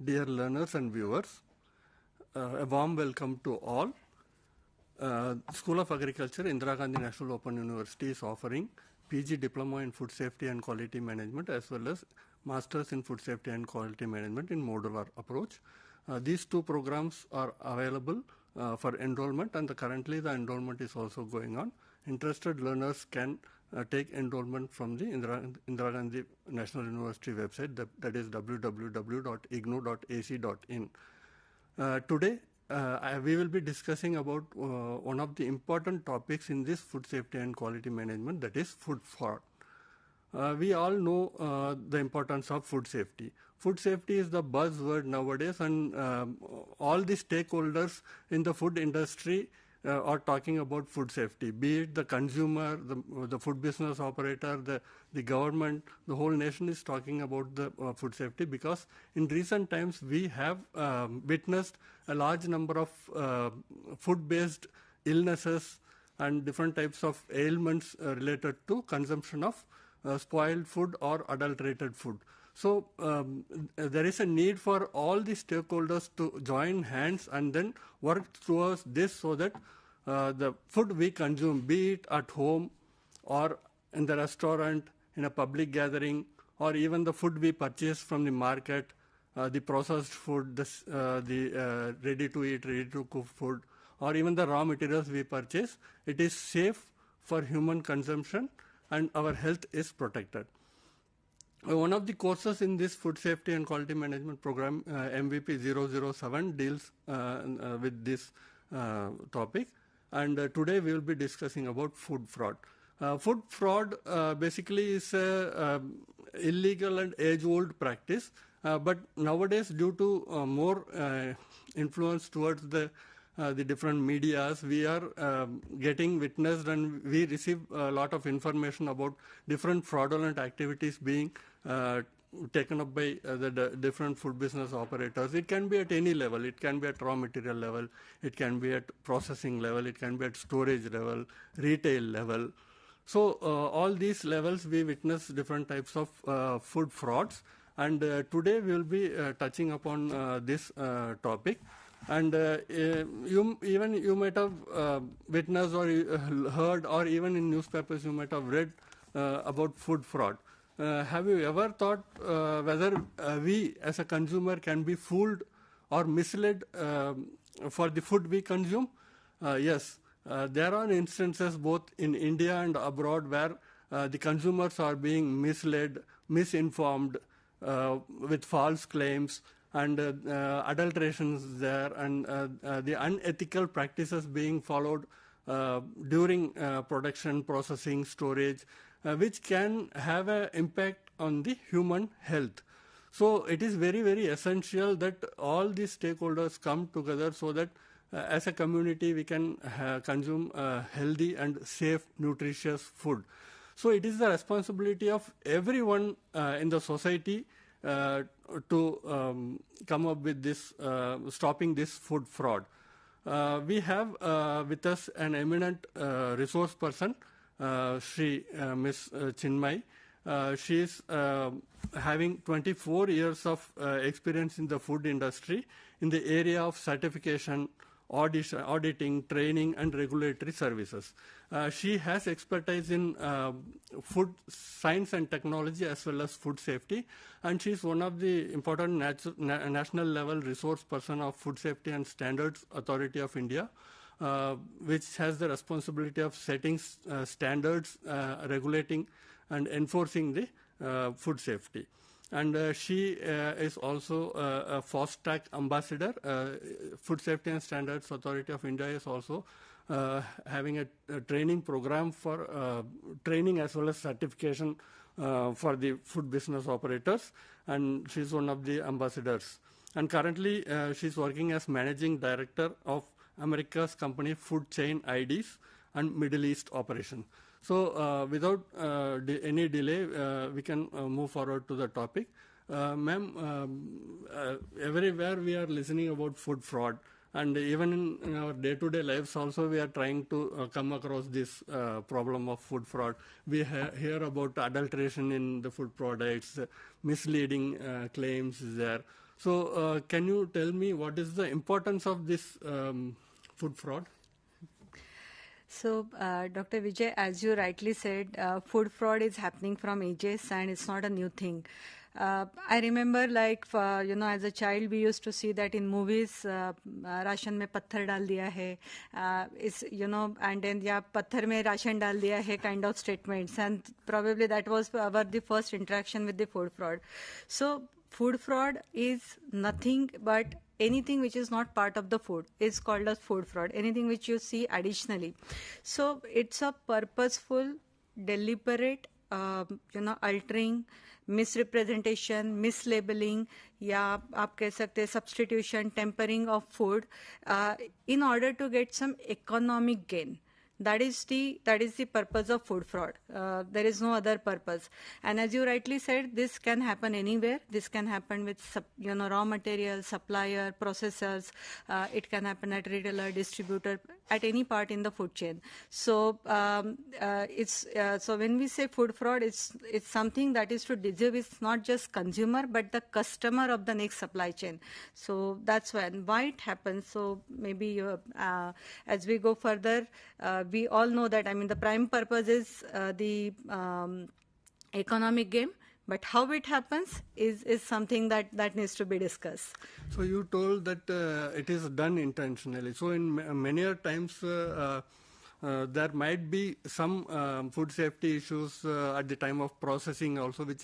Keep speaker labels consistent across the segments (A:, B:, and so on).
A: dear learners and viewers. A warm welcome to all. School of Agriculture, Indira Gandhi National Open University is offering PG Diploma in Food Safety and Quality Management as well as Masters in Food Safety and Quality Management in modular approach. These two programs are available for enrollment, and currently the enrollment is also going on. Interested learners can take enrollment from the Indira Gandhi National University website, that is www.ignou.ac.in. Today, we will be discussing about one of the important topics in this food safety and quality management, that is food fraud. We all know the importance of food safety. Food safety is the buzzword nowadays, and all the stakeholders in the food industry are talking about food safety, be it the consumer, the food business operator, the government. The whole nation is talking about the food safety, because in recent times we have witnessed a large number of food-based illnesses and different types of ailments related to consumption of spoiled food or adulterated food. So there is a need for all the stakeholders to join hands and then work towards this, so that the food we consume, be it at home or in the restaurant, in a public gathering, or even the food we purchase from the market, the processed food, the ready-to-eat, ready-to-cook food, or even the raw materials we purchase, it is safe for human consumption and our health is protected. One of the courses in this food safety and quality management program, MVP 007, deals with this topic, and today we will be discussing about food fraud. Food fraud basically is a illegal and age-old practice, but nowadays, due to more influence towards the different medias, we are getting witnessed, and we receive a lot of information about different fraudulent activities being taken up by the different food business operators. It can be at any level. It can be at raw material level. It can be at processing level. It can be at storage level, retail level. So all these levels we witness different types of food frauds, and today we will be touching upon this topic. And you might have witnessed or heard, or even in newspapers you might have read about food fraud. Have you ever thought whether we as a consumer can be fooled or misled for the food we consume? Yes, there are instances both in India and abroad where the consumers are being misled, misinformed with false claims, and adulterations there, and the unethical practices being followed during production, processing, storage, which can have an impact on the human health. So it is very, very essential that all these stakeholders come together, so that as a community we can consume healthy and safe, nutritious food. So it is the responsibility of everyone in the society to come up with this, stopping this food fraud. We have with us an eminent resource person, Miss Chinmayee. She is having 24 years of experience in the food industry in the area of certification, auditing, training, and regulatory services. She has expertise in food science and technology as well as food safety, and she is one of the important national level resource person of Food Safety and Standards Authority of India, which has the responsibility of setting standards, regulating and enforcing the food safety. And she is also a fast track ambassador. Food Safety and Standards Authority of India is also having a training program for training as well as certification for the food business operators, and she is one of the ambassadors. And currently she is working as Managing Director of America's company Food Chain IDs and Middle East Operation. So without any delay, we can move forward to the topic. Ma'am, everywhere we are listening about food fraud, and even in our day-to-day lives also we are trying to come across this problem of food fraud. We hear about adulteration in the food products, misleading claims there. So can you tell me what is the importance of this food fraud?
B: So, Dr. Vijay, as you rightly said, food fraud is happening from ages and it's not a new thing. I remember, like, as a child, we used to see that in movies, ration में पत्थर डाल दिया है, and then yeah, पत्थर में ration डाल दिया है kind of statements, and probably that was the first interaction with the food fraud. So, food fraud is nothing but anything which is not part of the food is called as food fraud. Anything which you see additionally. So, it's a purposeful, deliberate, altering, misrepresentation, mislabeling, या आप कह सकते हैं substitution, tempering of food in order to get some economic gain. That is the purpose of food fraud. There is no other purpose. And as you rightly said, this can happen anywhere. This can happen with raw material, supplier, processors. It can happen at retailer, distributor, at any part in the food chain. So so when we say food fraud, it's something that is to deceive. It's not just consumer but the customer of the next supply chain. So that's why it happens. So maybe as we go further. We all know that, I mean, the prime purpose is the economic gain, but how it happens is something that needs to be discussed.
A: So you told that it is done intentionally. So in many times there might be some food safety issues at the time of processing also, which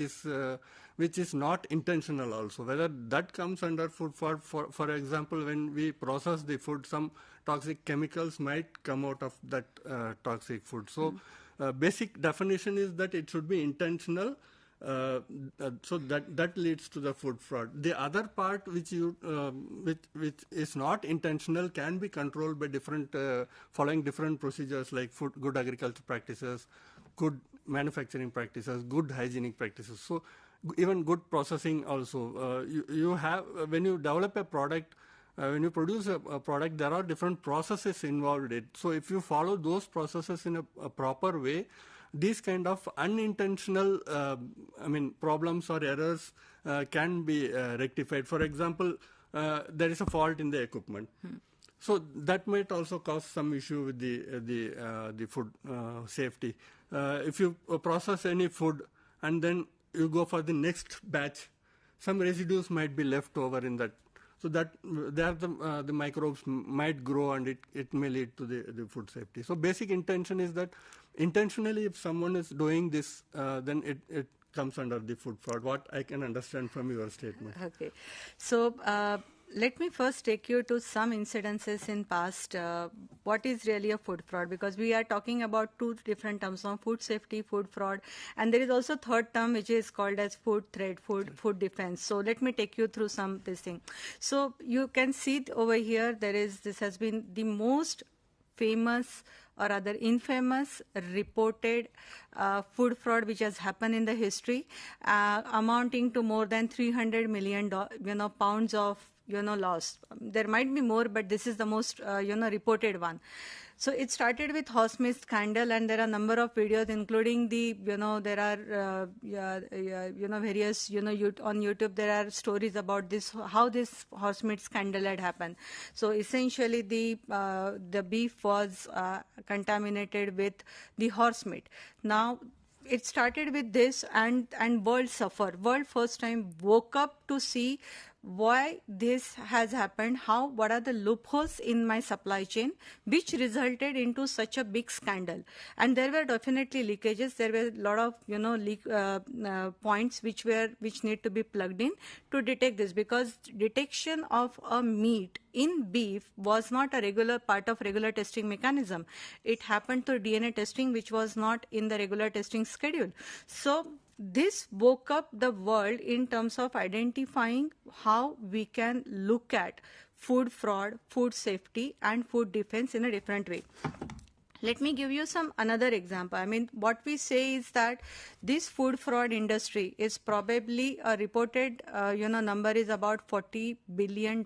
A: is not intentional also. Whether that comes under food fraud, for example, when we process the food, some toxic chemicals might come out of that toxic food. So basic definition is that it should be intentional. So that leads to the food fraud. The other part which is not intentional can be controlled by following different procedures like good agriculture practices, good manufacturing practices, good hygienic practices. So even good processing also. You have, when you develop a product, when you produce a product, there are different processes involved in it. So if you follow those processes in a proper way, these kind of unintentional problems or errors can be rectified. For example, there is a fault in the equipment. So that might also cause some issue with the food safety. If you process any food and then you go for the next batch, some residues might be left over in that. So that there the microbes might grow and it may lead to the food safety. So basic intention is that intentionally if someone is doing this, then it comes under the food fraud, what I can understand from your statement.
B: Okay. So let me first take you to some incidences in past. What is really a food fraud? Because we are talking about two different terms of food safety, food fraud, and there is also third term which is called as food threat, food defense. So let me take you through this thing. So you can see over here this has been the most famous or rather infamous reported food fraud which has happened in the history, amounting to more than 300 million pounds of loss. There might be more, but this is the most reported one. So it started with horse meat scandal, and there are a number of videos, including there are various on YouTube there are stories about how this horse meat scandal had happened. So essentially the beef was contaminated with the horse meat. Now it started with this, and world suffered. World first time woke up to see why this has happened, what are the loopholes in my supply chain, which resulted into such a big scandal. And there were definitely leakages. There were a lot of points which need to be plugged in to detect this, because detection of a meat in beef was not a regular part of regular testing mechanism. It happened through DNA testing, which was not in the regular testing schedule. So this woke up the world in terms of identifying how we can look at food fraud, food safety, and food defense in a different way. Let me give you another example. I mean, what we say is that this food fraud industry is probably a reported, number is about $40 billion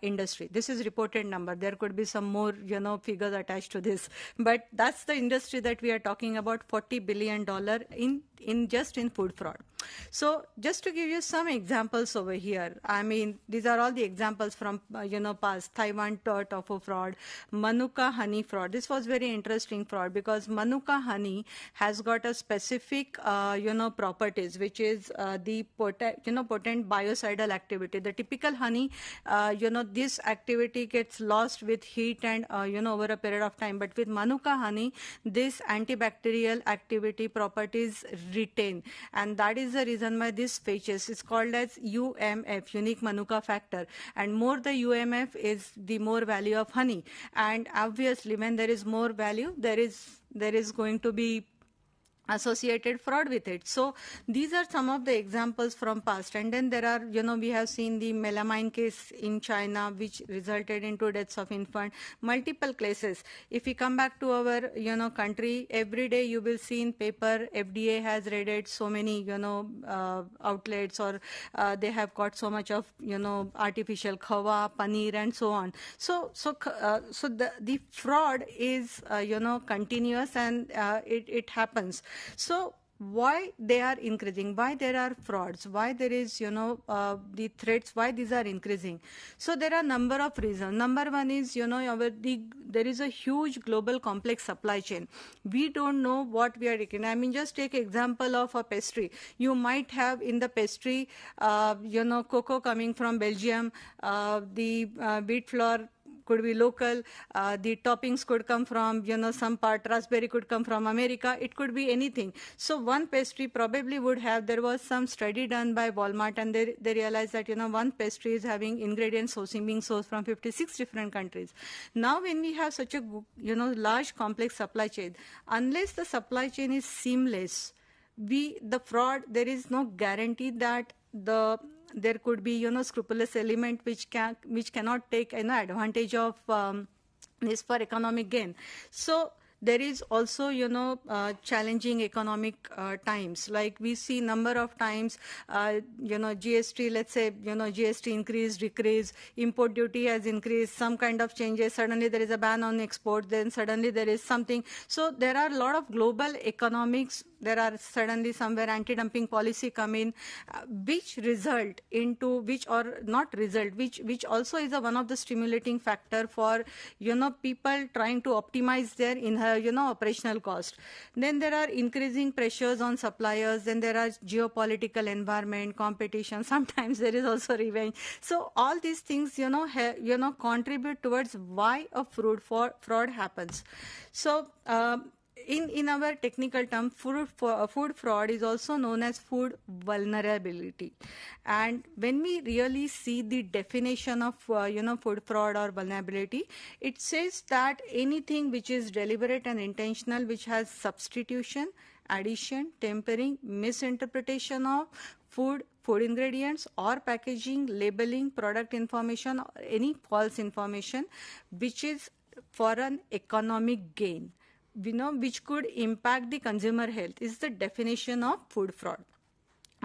B: industry. This is reported number. There could be some more, figures attached to this, but that's the industry that we are talking about, $40 billion in food fraud. So just to give you some examples over here, I mean, these are all the examples from, past Taiwan tofu fraud, Manuka honey fraud. This was very interesting fraud because Manuka honey has got a specific, properties, which is the potent biocidal activity. The typical honey, this activity gets lost with heat and, over a period of time. But with Manuka honey, this antibacterial activity properties retain. And that is the reason why this features is called as UMF, unique Manuka factor. And more the UMF is, the more value of honey. And obviously, when there is more value, there is going to be associated fraud with it. So these are some of the examples from past. And then there are, we have seen the melamine case in China, which resulted into deaths of infant, multiple cases. If we come back to our, country, every day you will see in paper, FDA has raided so many, outlets, or they have got so much of, artificial khawa, paneer, and so on. So the fraud is, continuous, and it happens. So why they are increasing, why there are frauds, why there is, the threats, why these are increasing. So there are number of reasons. Number one is, there is a huge global complex supply chain. We don't know what we are taking. I mean, just take example of a pastry. You might have in the pastry, cocoa coming from Belgium, the wheat flour could be local, the toppings could come from, some part, raspberry could come from America, it could be anything. So one pastry probably would have, there was some study done by Walmart, and they realized that, one pastry is having ingredients being sourced from 56 different countries. Now when we have such a, large complex supply chain, unless the supply chain is seamless, the fraud, there is no guarantee that there could be, scrupulous element which cannot take, advantage of this for economic gain. So there is also, challenging economic times. Like we see number of times, GST, let's say, GST increase, decrease, import duty has increased, some kind of changes, suddenly there is a ban on export, then suddenly there is something. So there are a lot of global economics, there are suddenly somewhere anti-dumping policy come in, which result into, which also is one of the stimulating factor for, people trying to optimize their operational cost. Then there are increasing pressures on suppliers, then there are geopolitical environment, competition, sometimes there is also revenge. So all these things, contribute towards why a fraud happens. So, in our technical term, food fraud is also known as food vulnerability. And when we really see the definition of food fraud or vulnerability, it says that anything which is deliberate and intentional, which has substitution, addition, tempering, misinterpretation of food ingredients, or packaging, labeling, product information, or any false information, which is for an economic gain, which could impact the consumer health, is the definition of food fraud.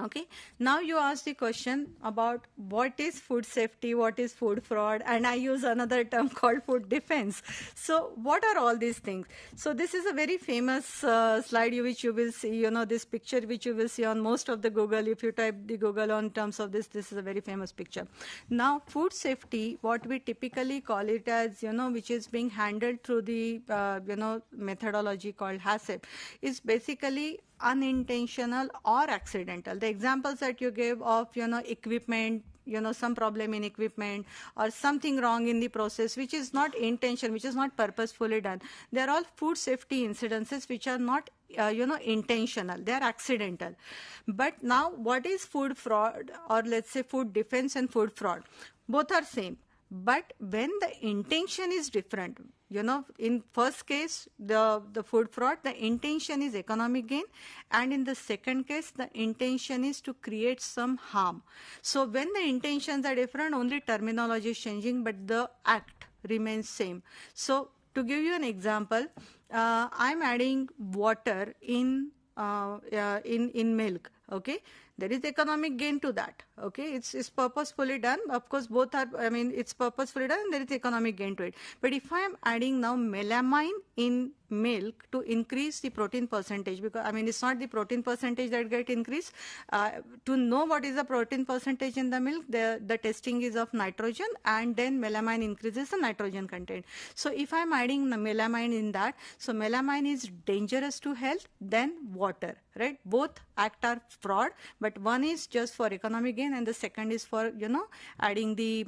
B: Okay, now you ask the question about what is food safety, what is food fraud, and I use another term called food defense. So what are all these things? So this is a very famous slide which you will see, this picture which you will see on most of the Google. If you type the Google on terms of this is a very famous picture. Now food safety, what we typically call it as, which is being handled through the, methodology called HACCP, is basically unintentional or accidental. The examples that you gave of, equipment, some problem in equipment or something wrong in the process, which is not intentional, which is not purposefully done. They're all food safety incidences which are not, intentional. They are accidental. But now what is food fraud, or let's say food defense and food fraud? Both are same. But when the intention is different, in first case, the food fraud, the intention is economic gain. And in the second case, the intention is to create some harm. So when the intentions are different, only terminology is changing, but the act remains same. So to give you an example, I'm adding water in milk. Okay. there is economic gain to that. Okay, it's purposefully done. Of course, both are, I mean, it's purposefully done and there is economic gain to it. But if I am adding now melamine in milk to increase the protein percentage, because, I mean, it's not the protein percentage that get increased. To know what is the protein percentage in the milk, the testing is of nitrogen, and then melamine increases the nitrogen content. So if I'm adding melamine in that, so melamine is dangerous to health than water, right? Both act are fraud, but one is just for economic gain and the second is for, adding the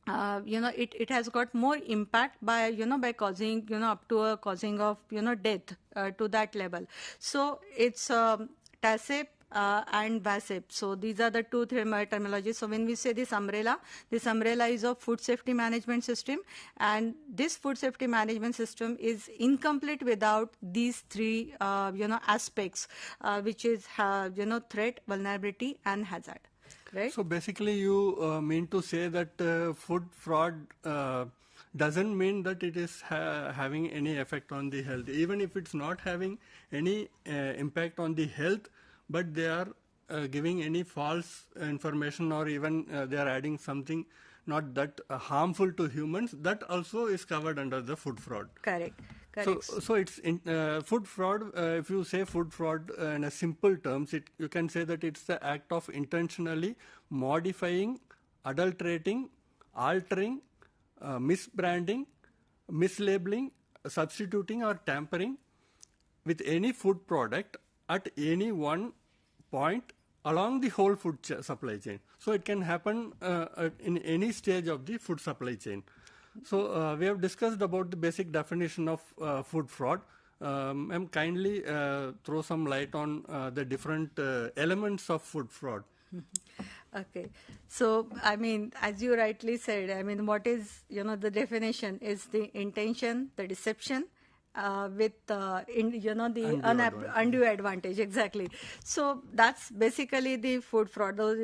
B: it has got more impact by, by causing, up to a causing of, death to that level. So it's TACEP and VASEP. So these are the two terminologies. So when we say this umbrella is of food safety management system, and this food safety management system is incomplete without these three, aspects, which is, threat, vulnerability, and hazard. Right?
A: So basically you mean to say that food fraud doesn't mean that it is having any effect on the health. Even if it's not having any impact on the health, but they are giving any false information, or even they are adding something not that harmful to humans, that also is covered under the food fraud.
B: Correct.
A: So it's food fraud. If you say food fraud in a simple terms, you can say that it's the act of intentionally modifying, adulterating, altering, misbranding, mislabeling, substituting, or tampering with any food product at any one point along the whole food supply chain. So it can happen in any stage of the food supply chain. So we have discussed about the basic definition of food fraud. Ma'am, kindly throw some light on the different elements of food fraud.
B: Okay. So, I mean, as you rightly said, I mean, what is, the definition is the intention, the deception, with the undue advantage, exactly. So that's basically the food fraud. Those,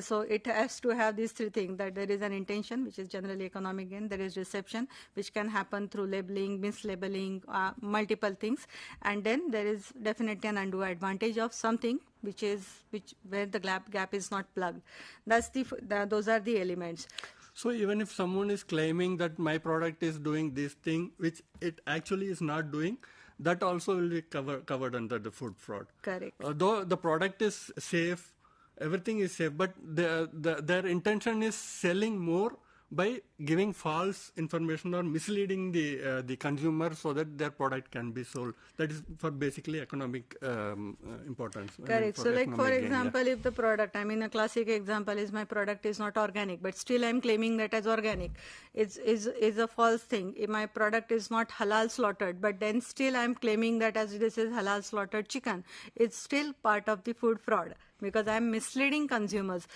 B: so it has to have these three things: that there is an intention, which is generally economic gain; there is deception, which can happen through labeling, mislabeling, multiple things, and then there is definitely an undue advantage of something where the gap is not plugged. Those are the elements.
A: So even if someone is claiming that my product is doing this thing, which it actually is not doing, that also will be covered under the food fraud.
B: Correct.
A: Though the product is safe, everything is safe, but their intention is selling more by giving false information or misleading the consumer so that their product can be sold. That is for basically economic importance.
B: Correct. So like for example, if the product, I mean a classic example is my product is not organic, but still I'm claiming that as organic. Is a false thing. If my product is not halal slaughtered, but then still I'm claiming that as this is halal slaughtered chicken. It's still part of the food fraud, because I'm misleading consumers.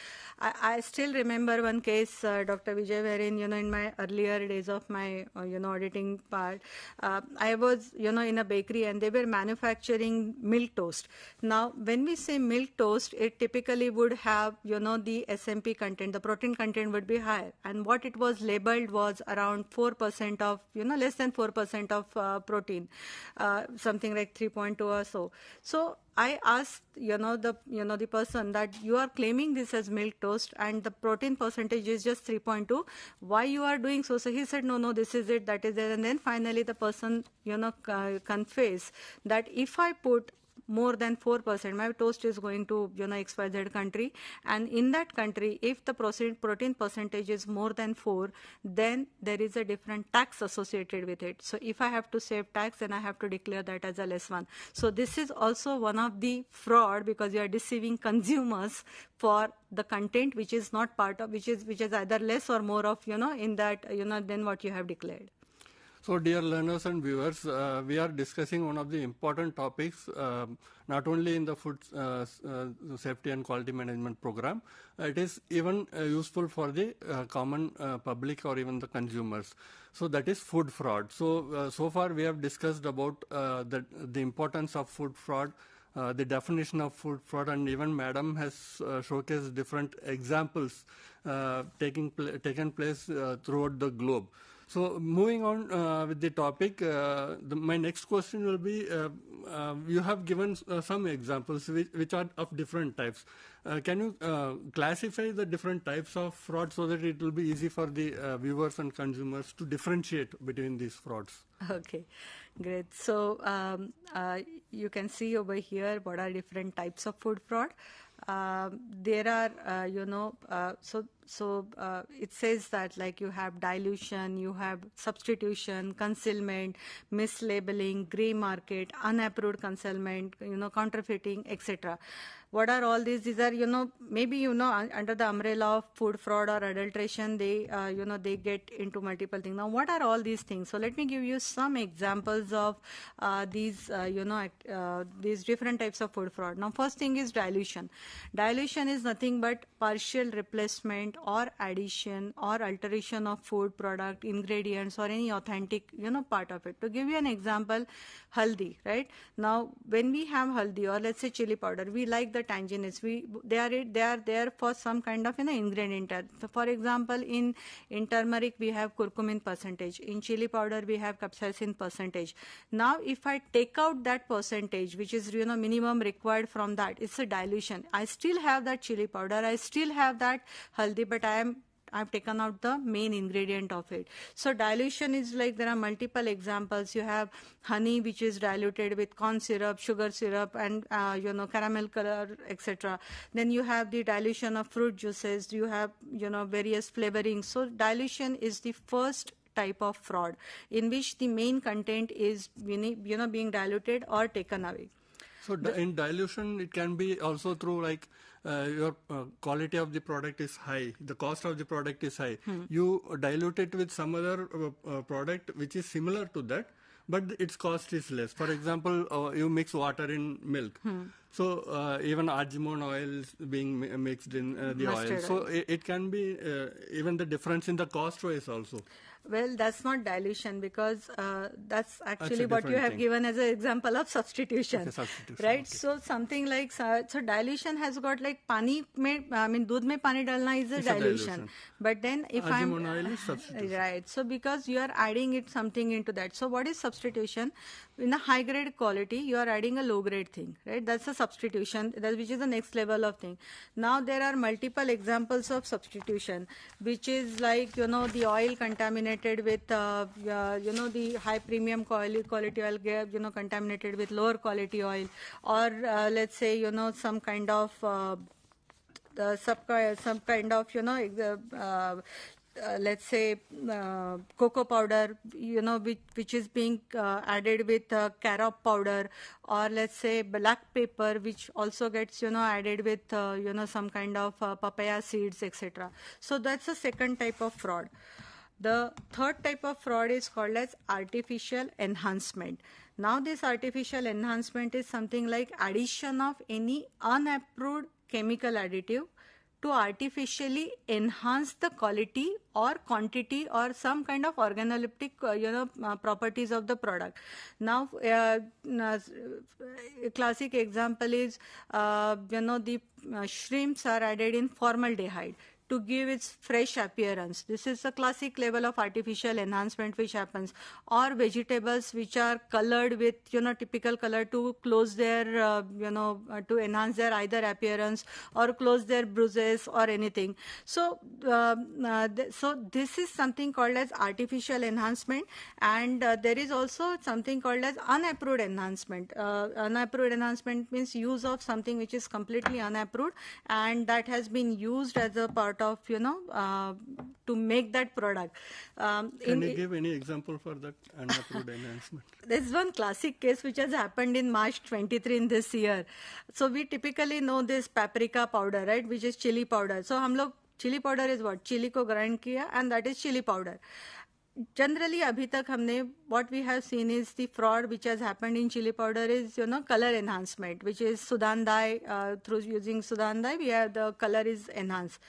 B: I still remember one case, Dr. Vijay, wherein, in my earlier days of my, auditing part, I was, in a bakery and they were manufacturing milk toast. Now, when we say milk toast, it typically would have, the SMP content, the protein content would be higher. And what it was labeled was around 4% of, less than 4% of protein, something like 3.2 or so. So I asked, the person that you are claiming this as milk toast and the protein percentage is just 3.2. Why you are doing so? So he said, no, this is it, that is it. And then finally the person, confessed that if I put more than 4%, my toast is going to, XYZ country. And in that country, if the protein percentage is more than 4, then there is a different tax associated with it. So if I have to save tax, then I have to declare that as a less one. So this is also one of the fraud, because you are deceiving consumers for the content which is not part of, which is either less or more of, in that, than what you have declared.
A: So, dear learners and viewers, we are discussing one of the important topics, not only in the food safety and quality management program, it is even useful for the common public or even the consumers. So, that is food fraud. So, so far we have discussed about the importance of food fraud, the definition of food fraud, and even Madam has showcased different examples taken place throughout the globe. So moving on with the topic, my next question will be, you have given some examples which are of different types. Can you classify the different types of fraud so that it will be easy for the viewers and consumers to differentiate between these frauds?
B: Okay, great. So you can see over here what are different types of food fraud. There are, it says that like you have dilution, you have substitution, concealment, mislabeling, grey market, unapproved concealment, counterfeiting, etc. What are all these? These are, maybe, under the umbrella of food fraud or adulteration, they, they get into multiple things. Now, what are all these things? So let me give you some examples of these, these different types of food fraud. Now, first thing is dilution. Dilution is nothing but partial replacement or addition or alteration of food product, ingredients, or any authentic, part of it. To give you an example, haldi, right? Now, when we have haldi or let's say chili powder, we like the tanginess. They are there for some kind of ingredient. So for example, in turmeric we have curcumin percentage. In chili powder we have capsaicin percentage. Now, if I take out that percentage, which is minimum required from that, it's a dilution. I still have that chili powder. I still have that haldi, but I've taken out the main ingredient of it. So dilution is like there are multiple examples. You have honey, which is diluted with corn syrup, sugar syrup, and caramel color, etc. Then you have the dilution of fruit juices. You have various flavorings. So dilution is the first type of fraud in which the main content is being diluted or taken away.
A: So in dilution, it can be also through like your quality of the product is high, the cost of the product is high. You dilute it with some other product which is similar to that, but its cost is less. For example, you mix water in milk. So even argemone oil is being mixed in the
B: Mustard
A: oil. So it can be even the difference in the cost wise also.
B: Well, that's not dilution because that's actually what you have given as an example of substitution.
A: Okay, substitution,
B: right?
A: Okay.
B: So something like, so dilution has got like pani mein, doodh mein pani dalna is a dilution. But then if
A: argemone oil is substitution.
B: Right. So because you are adding it something into that. So what is substitution? In a high grade quality, you are adding a low grade thing, right? That's a substitution, which is the next level of thing. Now there are multiple examples of substitution, which is like, the oil contaminated with, the high premium quality oil, contaminated with lower quality oil, or let's say, some kind of, let's say cocoa powder, which is being added with carob powder, or let's say black pepper, which also gets added with some kind of papaya seeds, etc. So that's the second type of fraud. The third type of fraud is called as artificial enhancement. Now this artificial enhancement is something like addition of any unapproved chemical additive to artificially enhance the quality or quantity or some kind of organoleptic properties of the product. Now a classic example is the shrimps are added in formaldehyde to give its fresh appearance. This is a classic level of artificial enhancement which happens. Or vegetables which are colored with, typical color to close their, to enhance their either appearance or close their bruises or anything. So, so this is something called as artificial enhancement, and there is also something called as unapproved enhancement. Unapproved enhancement means use of something which is completely unapproved and that has been used as a part of to make that product.
A: Can you give any example for that unapproved enhancement?
B: There's one classic case which has happened in March 23 in this year. So we typically know this paprika powder, right, which is chili powder. So hum log chili powder is what? Chili ko grind kiya and that is chili powder. Generally, abhi tak humne, what we have seen is the fraud which has happened in chili powder is, color enhancement, which is Sudan dye. Through using Sudan dye, we have the color is enhanced.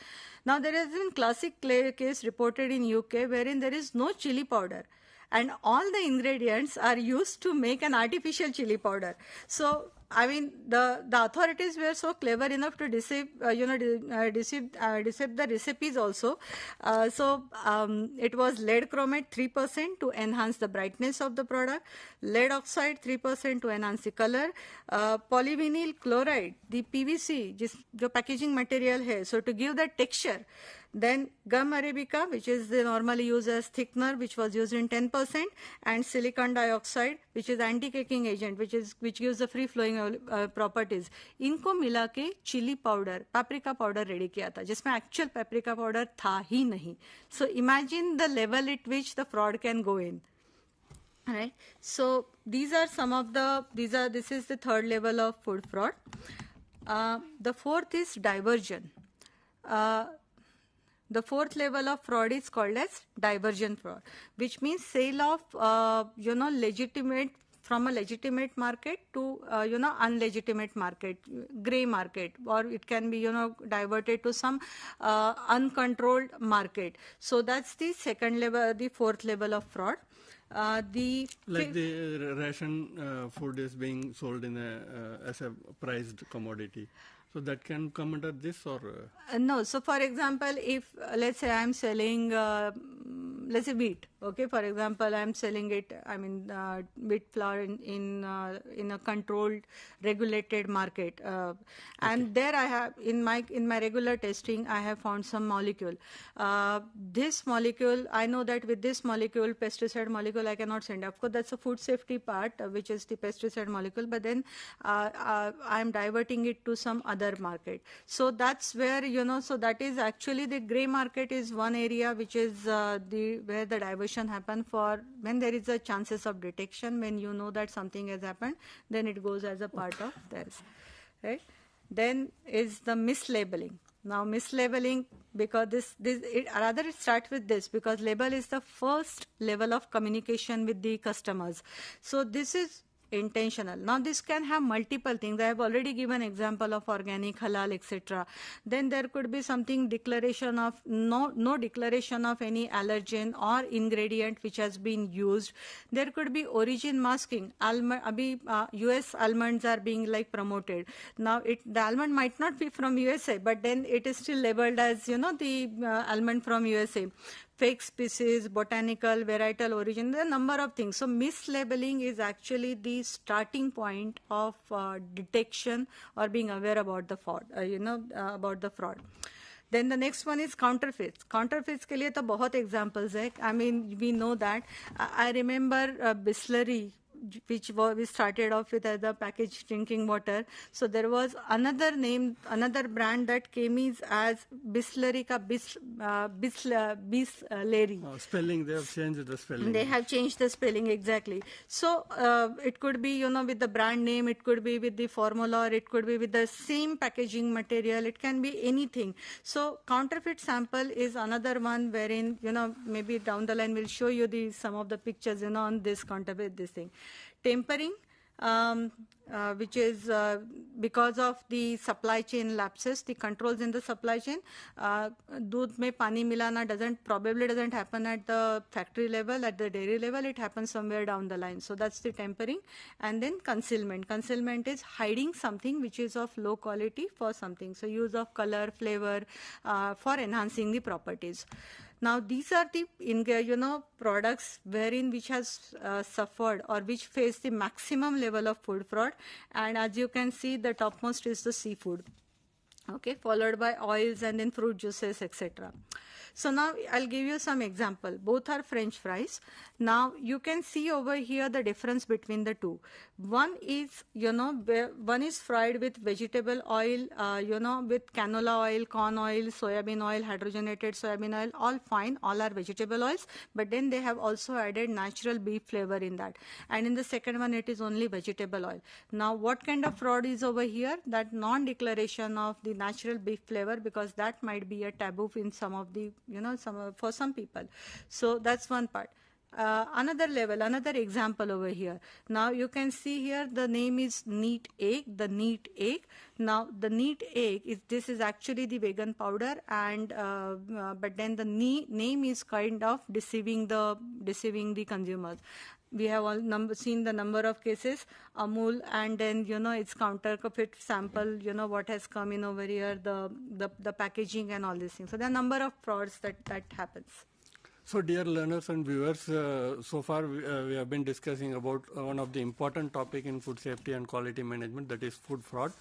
B: Now, there is a classic case reported in UK wherein there is no chili powder and all the ingredients are used to make an artificial chili powder. So, I mean, the authorities were so clever enough to deceive the recipes also. It was lead chromate 3% to enhance the brightness of the product, lead oxide 3% to enhance the color, polyvinyl chloride, the PVC, जो packaging material है, so to give the texture. Then gum arabica, which is normally used as thickener, which was used in 10%, and silicon dioxide, which is anti-caking agent, which gives the free flowing properties. इनको मिला के chilli powder, paprika powder ready किया था, जिसमें actual paprika powder था ही नहीं. So imagine the level at which the fraud can go in. Right. So these are some of the. This is the third level of food fraud. The fourth is diversion. The fourth level of fraud is called as diversion fraud, which means sale of legitimate from a legitimate market to unlegitimate market, gray market, or it can be diverted to some uncontrolled market. So that's the second level, the fourth level of fraud. The
A: ration food is being sold in as a priced commodity. So that can come under this, or
B: no. So for example, if let's say I'm selling let's say wheat, okay, for example, I'm selling it, I mean wheat flour in a controlled regulated market, and there I have in my regular testing I have found some molecule. This molecule, I know that with this molecule, pesticide molecule, I cannot send. Of course, that's a food safety part, which is the pesticide molecule, but then I'm diverting it to some other market. So that's where, so that is actually the gray market is one area which is where the diversion happen for when there is a chances of detection, when you know that something has happened, then it goes as a part of this, right? Then is the mislabeling. Now mislabeling, because rather it starts with this, because label is the first level of communication with the customers. So this is intentional. Now this can have multiple things. I have already given example of organic, halal, etc. Then there could be something declaration of no declaration of any allergen or ingredient which has been used. There could be origin masking. US almonds are being like promoted. Now the almond might not be from USA, but then it is still labeled as the almond from USA. Fake species, botanical, varietal origin, there are a number of things. So mislabeling is actually the starting point of detection or being aware about the fraud, about the fraud. Then the next one is counterfeits. Counterfeits के लिए तो बहुत examples है. I mean, we know that. I remember Bisleri, which we started off with as the packaged drinking water. So there was another name, another brand that came as Bisleri ka Bisleri.
A: Spelling, they have changed the spelling.
B: They have changed the spelling, exactly. So it could be, with the brand name, it could be with the formula, or it could be with the same packaging material, it can be anything. So counterfeit sample is another one wherein, maybe down the line we'll show you some of the pictures, on this counterfeit, this thing. Tempering, which is because of the supply chain lapses, the controls in the supply chain. Doodh mein pani milana probably doesn't happen at the factory level, at the dairy level, it happens somewhere down the line. So that's the tempering. And then concealment. Concealment is hiding something which is of low quality for something. So use of color, flavor for enhancing the properties. Now these are the products which has suffered or which face the maximum level of food fraud, and as you can see, the topmost is the seafood, okay, followed by oils and then fruit juices, etc. So now I'll give you some example. Both are French fries. Now you can see over here the difference between the two. One is, one is fried with vegetable oil, with canola oil, corn oil, soybean oil, hydrogenated soybean oil, all fine, all are vegetable oils, but then they have also added natural beef flavor in that. And in the second one, it is only vegetable oil. Now what kind of fraud is over here? That non-declaration of the natural beef flavor, because that might be a taboo in some of the, for some people. So that's one part. Another level, another example over here. Now you can see here the name is neat egg, the neat egg. Now the neat egg this is actually the vegan powder, and but then the name is kind of deceiving the consumers. we have all seen the number of cases, Amul, and then, it's counterfeit sample, what has come in over here, the packaging and all these things. So there are a number of frauds that happens.
A: So dear learners and viewers, so far we have been discussing about one of the important topic in food safety and quality management, that is food fraud.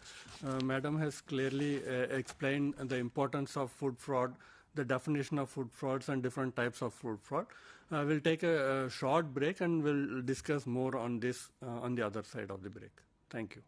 A: Madam has clearly explained the importance of food fraud, the definition of food frauds and different types of food fraud. We'll take a short break and we'll discuss more on this on the other side of the break. Thank you.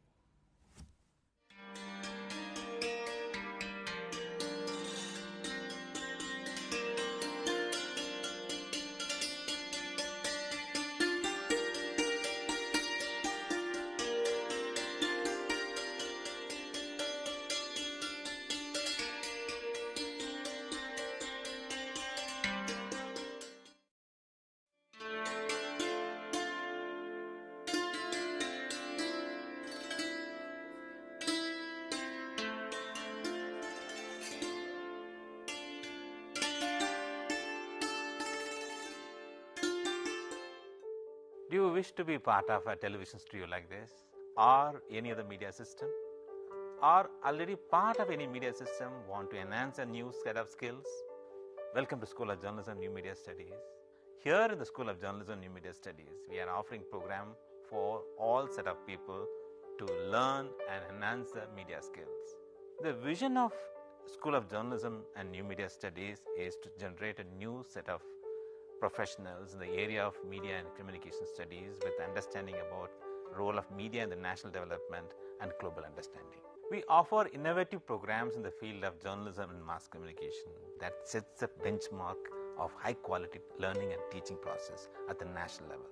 C: Do you wish to be part of a television studio like this, or any other media system, or already part of any media system, want to enhance a new set of skills? Welcome to School of Journalism and New Media Studies. Here in the School of Journalism and New Media Studies, we are offering program for all set of people to learn and enhance their media skills. The vision of School of Journalism and New Media Studies is to generate a new set of professionals in the area of media and communication studies with understanding about role of media in the national development and global understanding. We offer innovative programs in the field of journalism and mass communication that sets the benchmark of high quality learning and teaching process at the national level.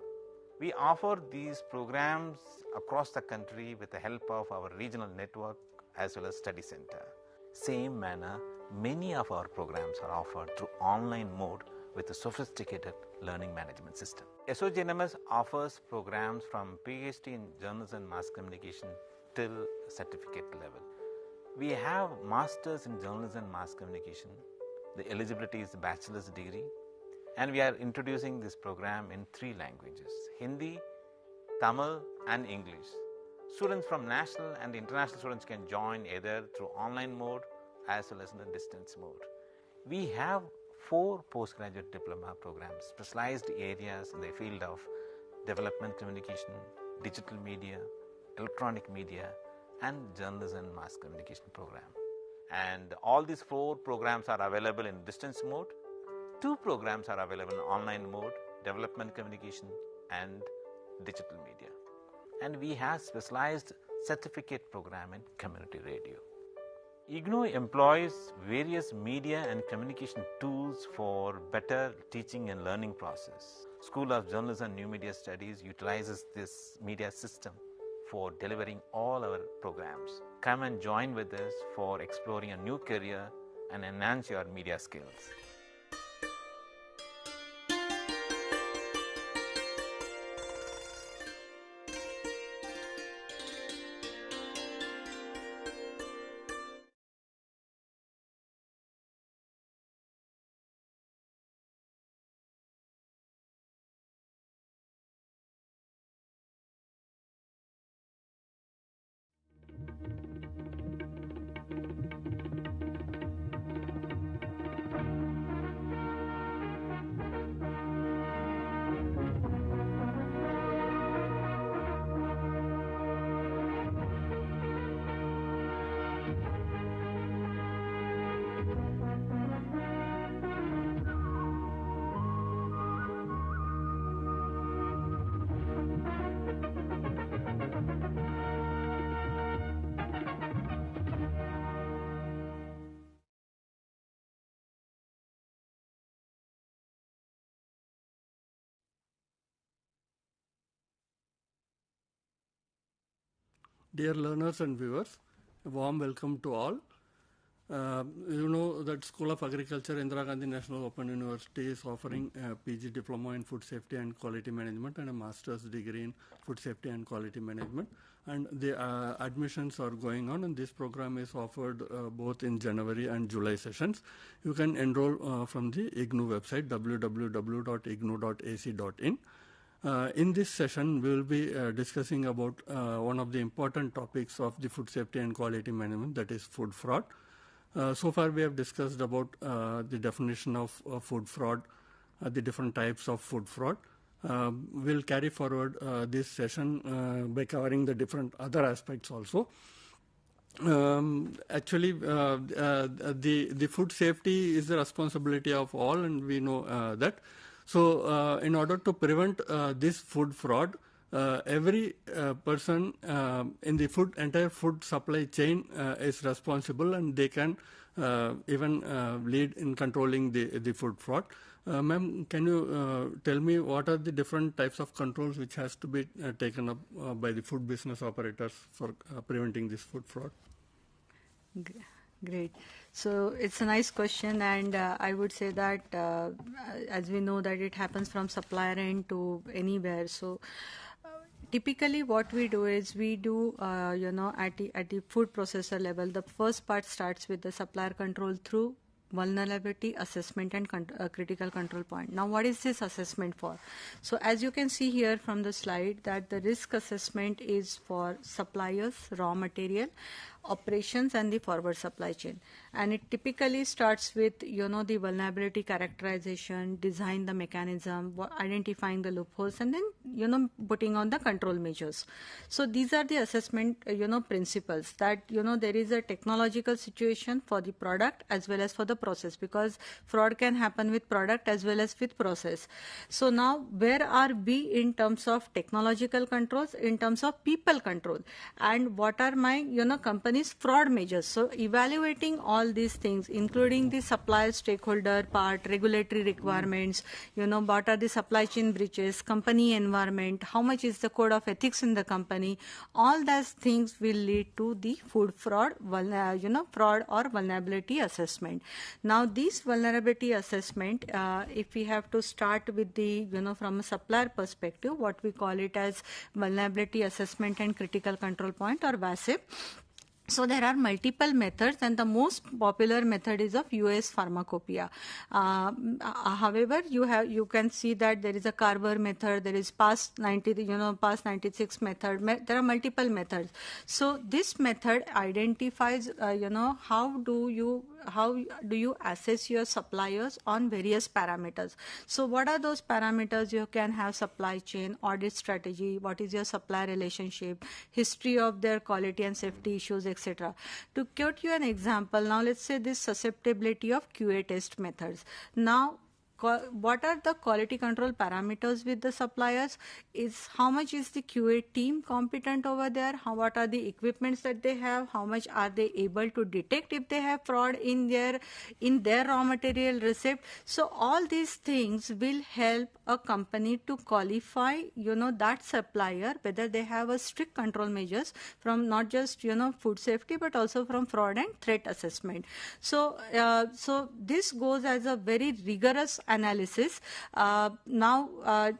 C: We offer these programs across the country with the help of our regional network as well as study center. Same manner, many of our programs are offered through online mode with a sophisticated learning management system. SOGNMS offers programs from PhD in journalism and mass communication till certificate level. We have masters in journalism and mass communication. The eligibility is a bachelor's degree, and we are introducing this program in 3 languages: Hindi, Tamil and English. Students from national and international students can join either through online mode as well as in a distance mode. We have 4 postgraduate diploma programs, specialized areas in the field of development communication, digital media, electronic media, and journalism and mass communication program. And all these 4 programs are available in distance mode. 2 programs are available in online mode, development communication and digital media. And we have specialized certificate program in community radio. Ignou employs various media and communication tools for better teaching and learning process. School of Journalism and New Media Studies utilizes this media system for delivering all our programs. Come and join with us for exploring a new career and enhance your media skills.
A: Dear learners and viewers, a warm welcome to all. You know that School of Agriculture, Indira Gandhi National Open University is offering a PG Diploma in Food Safety and Quality Management and a Master's degree in Food Safety and Quality Management. And the admissions are going on, and this program is offered both in January and July sessions. You can enroll from the Ignou website, www.ignou.ac.in. In this session, we will be discussing about one of the important topics of the food safety and quality management, that is food fraud. So far, we have discussed about the definition of food fraud, the different types of food fraud. We'll carry forward this session by covering the different other aspects also. Actually, the food safety is the responsibility of all, and we know that. So, in order to prevent this food fraud, every person in the entire food supply chain is responsible, and they can even lead in controlling the food fraud. Ma'am, can you tell me what are the different types of controls which has to be taken up by the food business operators for preventing this food fraud?
B: Great. So it's a nice question, and I would say that as we know that it happens from supplier end to anywhere. So typically what we do is we do, at the food processor level, the first part starts with the supplier control through vulnerability assessment and critical control point. Now, what is this assessment for? So as you can see here from the slide, that the risk assessment is for suppliers, raw material, operations, and the forward supply chain. And it typically starts with, the vulnerability characterization, design the mechanism, identifying the loopholes, and then, putting on the control measures. So these are the assessment, principles that, there is a technological situation for the product as well as for the process, because fraud can happen with product as well as with process. So now, where are we in terms of technological controls, in terms of people control, and what are my, company's fraud measures? So evaluating all these things, including the supplier stakeholder part, regulatory requirements, what are the supply chain breaches, company environment, how much is the code of ethics in the company, all those things will lead to the food fraud, fraud or vulnerability assessment. Now, this vulnerability assessment, if we have to start with the, from a supplier perspective, what we call it as vulnerability assessment and critical control point, or VASIP. So there are multiple methods, and the most popular method is of US pharmacopoeia. However, you can see that there is a Carver method, there is past 96 method. There are multiple methods. So this method identifies, how do you assess your suppliers on various parameters. So what are those parameters? You can have supply chain, audit strategy, what is your supplier relationship, history of their quality and safety issues, etc. To quote you an example, now let's say this susceptibility of QA test methods. Now, what are the quality control parameters with the suppliers? Is how much is the QA team competent over there? What are the equipments that they have? How much are they able to detect if they have fraud in their raw material receipt? So all these things will help a company to qualify, that supplier, whether they have a strict control measures from not just, food safety, but also from fraud and threat assessment. So, this goes as a very rigorous analysis. Another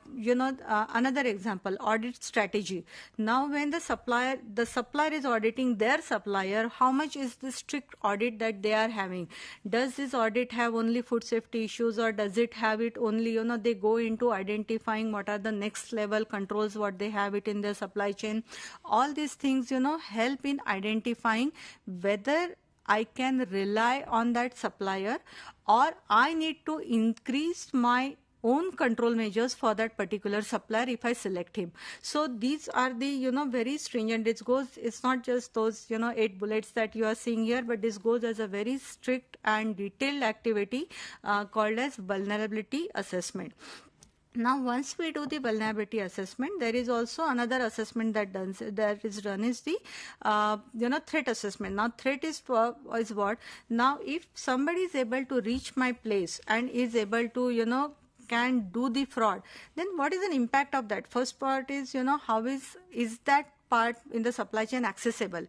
B: example, audit strategy. Now, when the supplier is auditing their supplier, how much is the strict audit that they are having? Does this audit have only food safety issues, or does it have it only, they go into identifying what are the next level controls, what they have it in their supply chain? All these things, help in identifying whether I can rely on that supplier, or I need to increase my own control measures for that particular supplier if I select him. So these are the, very stringent. It's not just those, 8 bullets that you are seeing here, but this goes as a very strict and detailed activity called as vulnerability assessment. Now, once we do the vulnerability assessment, there is also another assessment that is done is the, threat assessment. Now, threat is what? Now, if somebody is able to reach my place and is able to, can do the fraud, then what is an impact of that? First part is, how is that part in the supply chain accessible?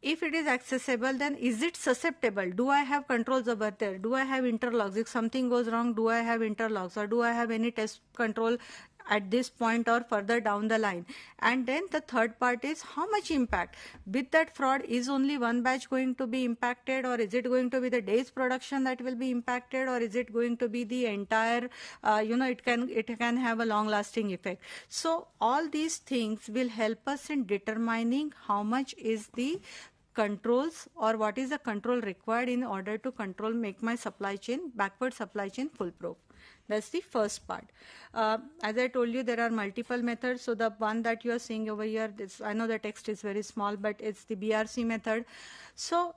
B: If it is accessible, then is it susceptible? Do I have controls over there? Do I have interlocks? If something goes wrong, do I have interlocks, or do I have any test control at this point or further down the line. And then the third part is how much impact. With that fraud, is only one batch going to be impacted, or is it going to be the day's production that will be impacted, or is it going to be the entire, it can have a long lasting effect. So all these things will help us in determining how much is the controls or what is the control required in order to make my supply chain, backward supply chain foolproof. That's the first part. As I told you, there are multiple methods. So the one that you are seeing over here, I know the text is very small, but it's the BRC method. So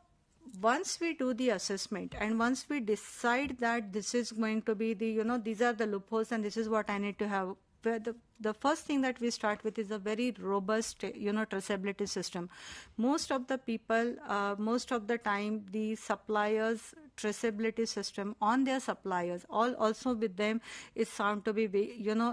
B: once we do the assessment and once we decide that this is going to be the, these are the loopholes and this is what I need to have, the first thing that we start with is a very robust, traceability system. Most of the people, most of the time, the suppliers' traceability system on their suppliers, also with them, is found to be,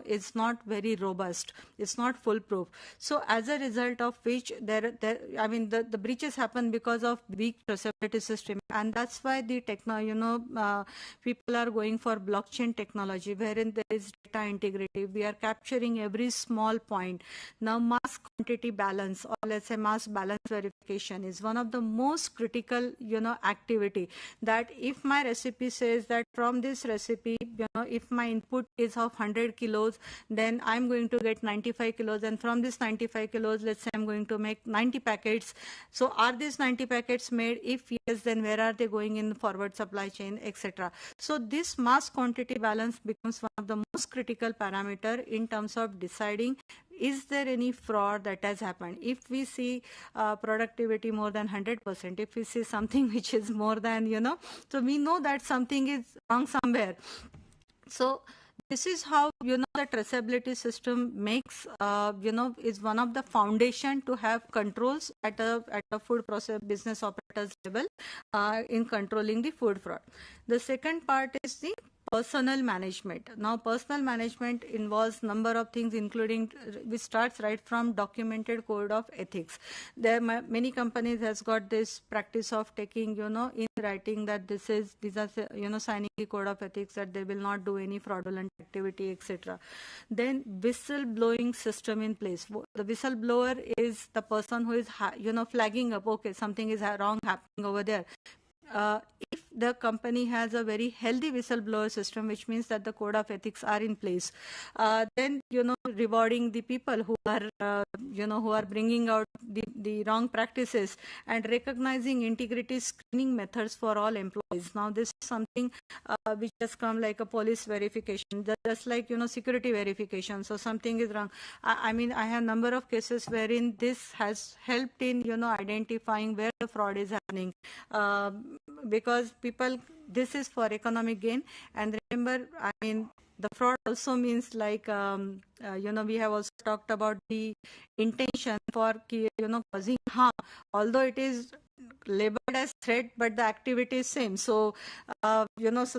B: is not very robust. It's not foolproof. So as a result of which, the breaches happen because of weak traceability system, and that's why the people are going for blockchain technology, wherein there is data integrity. We are capturing every small point. Now, mass quantity balance, or let's say mass balance verification, is one of the most critical, activity. That if my recipe says that from this recipe, if my input is of 100 kilos, then I'm going to get 95 kilos, and from this 95 kilos, let's say I'm going to make 90 packets. So are these 90 packets made? If yes, then where are they going in the forward supply chain, etc. So this mass quantity balance becomes one of the most critical parameter in terms of deciding, is there any fraud that has happened? If we see productivity more than 100%, if we see something which is more than, so we know that something is wrong somewhere. So this is how, the traceability system makes, is one of the foundation to have controls at a food process business operators level in controlling the food fraud. The second part is the personal management. Now, personal management involves number of things, including, which starts right from documented code of ethics. There are many companies has got this practice of taking, in writing that these are, signing the code of ethics that they will not do any fraudulent activity, etc. Then whistleblowing system in place. The whistleblower is the person who is, flagging up, okay, something is wrong happening over there. If the company has a very healthy whistleblower system, which means that the code of ethics are in place, then, rewarding the people who are, who are bringing out the wrong practices, and recognizing integrity screening methods for all employees. Now, this is something which has come like a police verification, just like, security verification. So something is wrong. I have a number of cases wherein this has helped in, identifying where the fraud is happening. Because people, this is for economic gain. And remember, the fraud also means like, we have also talked about the intention for, causing harm. Although it is labeled as threat, but the activity is same. So, so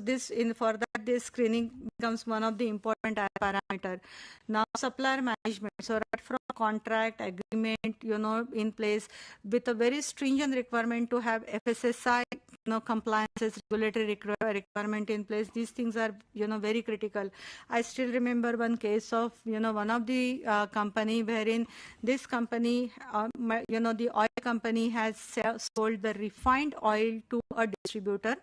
B: this for that, this screening becomes one of the important parameter. Now, supplier management. So, right from contract agreement, in place with a very stringent requirement to have FSSAI, compliances, regulatory requirement in place. These things are, very critical. I still remember one case of, one of the company wherein this company, the oil company has sold the refined oil to a distributor.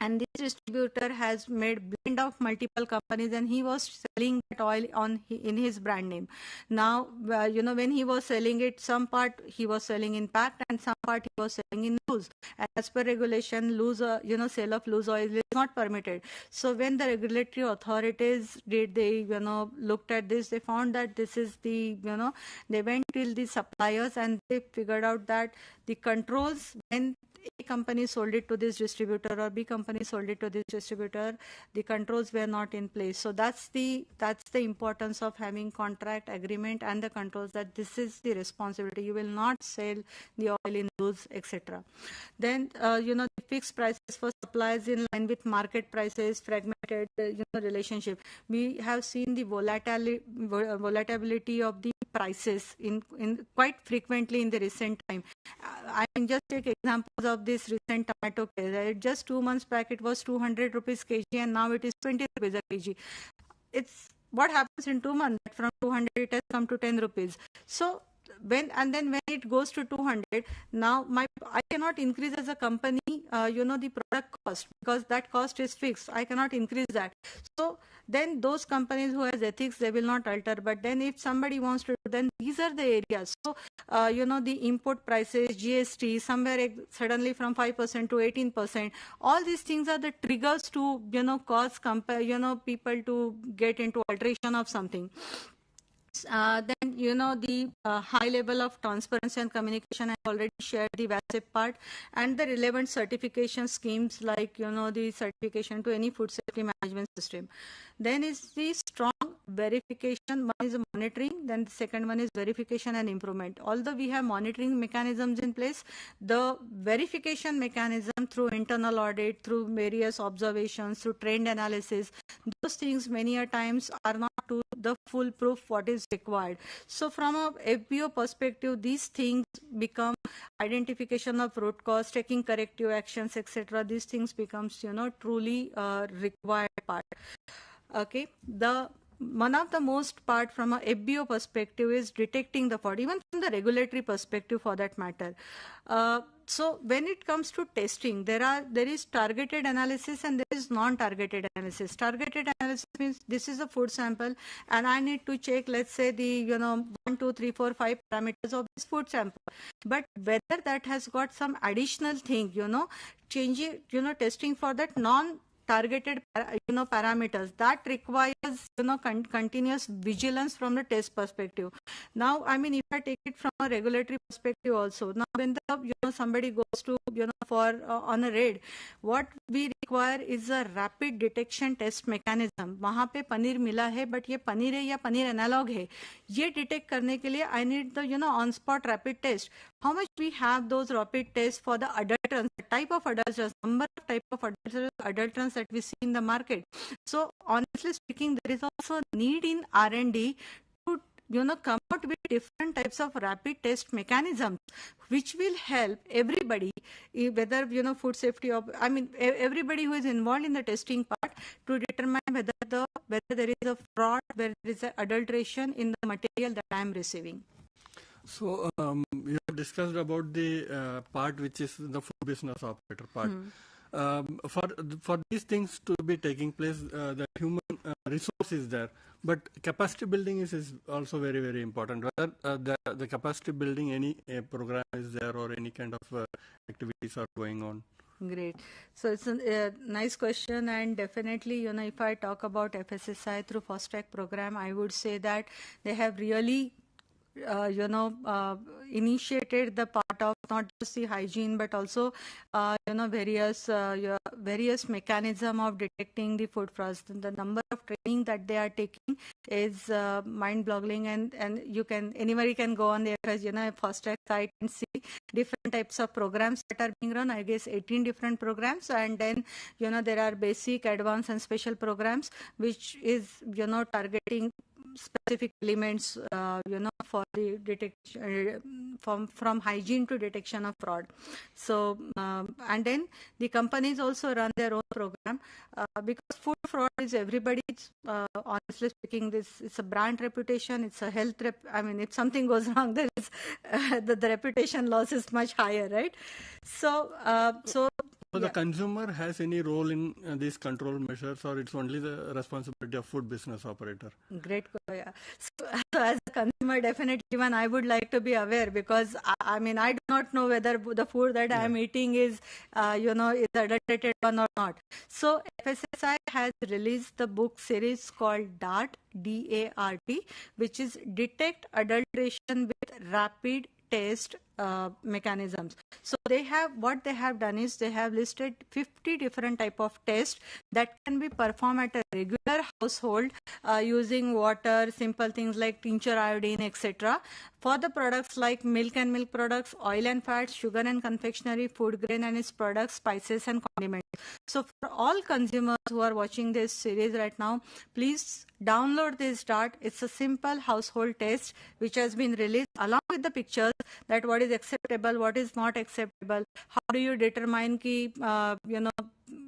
B: And this distributor has made blend of multiple companies, and he was selling that oil in his brand name. Now, when he was selling it, some part he was selling in packed and some part he was selling in loose. And as per regulation, loose, sale of loose oil is not permitted. So when the regulatory authorities looked at this, they found that this is the, they went till the suppliers and they figured out that the controls, when A company sold it to this distributor or B company sold it to this distributor, the controls were not in place. So that's the importance of having contract agreement and the controls, that this is the responsibility. You will not sell the oil in loose, etc. Then the fixed prices for suppliers in line with market prices, fragmented relationship. We have seen the volatility of the prices in quite frequently in the recent time. I can just take examples of this recent tomato case. Just 2 months back it was 200 rupees kg and now it is 20 rupees a kg. It's what happens in 2 months? From 200 it has come to 10 rupees. So when it goes to 200, now I cannot increase as a company, the product cost, because that cost is fixed. I cannot increase that. So then those companies who has ethics, they will not alter. But then if somebody wants to, then these are the areas. So the import prices, GST, somewhere suddenly from 5% to 18%. All these things are the triggers to cause people to get into alteration of something. Then the high level of transparency and communication. I already shared the VASIP part, and the relevant certification schemes like the certification to any food safety management system. Then is the strong verification. One is monitoring, then the second one is verification and improvement. Although we have monitoring mechanisms in place, the verification mechanism through internal audit, through various observations, through trend analysis, those things many a times are not to the full proof what is required. So from a FBO perspective, these things become identification of root cause, taking corrective actions, etc. These things becomes truly required part. Okay, one of the most part from a FBO perspective is detecting the fraud, even from the regulatory perspective for that matter. So when it comes to testing, there is targeted analysis and there is non-targeted analysis. Targeted analysis means this is a food sample and I need to check, let's say, the 1, 2, 3, 4, 5 parameters of this food sample. But whether that has got some additional thing, changing, testing for that non-targeted parameters, that requires continuous vigilance from the test perspective. Now if I take it from a regulatory perspective also, now when the somebody goes to for on a raid, what we require is a rapid detection test mechanism. वहाँ पे पनीर मिला है, but ये पनीर है या paneer analogue है, ये detect करने के लिए I need the on spot rapid test. How much we have those rapid tests for the adulterants, the type of adulterants, number of type of adulterants that we see in the market. So honestly speaking, there is also a need in R&D to come out with different types of rapid test mechanisms, which will help everybody, whether food safety or everybody who is involved in the testing part, to determine whether there is a fraud, whether there is an adulteration in the material that I am receiving.
A: So you have discussed about the part which is the food business operator part. For these things to be taking place, the human resource is there, but capacity building is also very, very important. Whether the capacity building, any program is there or any kind of activities are going on.
B: Great. So it's a nice question, and definitely, if I talk about FSSAI through Fast Track program, I would say that they have really initiated the part of not just the hygiene but also various mechanism of detecting the food frauds. The number of training that they are taking is mind-boggling, and anybody can go on the Fast Track site and see different types of programs that are being run. I guess 18 different programs, and then there are basic, advanced, and special programs which is targeting specific elements, for the detection from hygiene to detection of fraud. So, and then the companies also run their own program because food fraud is everybody's. Honestly speaking, it's a brand reputation. It's a health if something goes wrong, there is the reputation loss is much higher, right? So,
A: So the consumer has any role in these control measures, or it's only the responsibility of food business operator?
B: Great. Yeah. So as a consumer, definitely even I would like to be aware, because I do not know whether the food that I am eating is is adulterated or not. So FSSAI has released the book series called DART, D-A-R-T, which is Detect Adulteration with Rapid Test mechanisms. So what they have done is they have listed 50 different type of tests that can be performed at a regular household using water, simple things like tincture iodine, etc. for the products like milk and milk products, oil and fats, sugar and confectionery, food grain and its products, spices and condiments. So for all consumers who are watching this series right now, please download this DART. It's a simple household test which has been released along with the pictures that what is acceptable, what is not acceptable, how do you determine ki,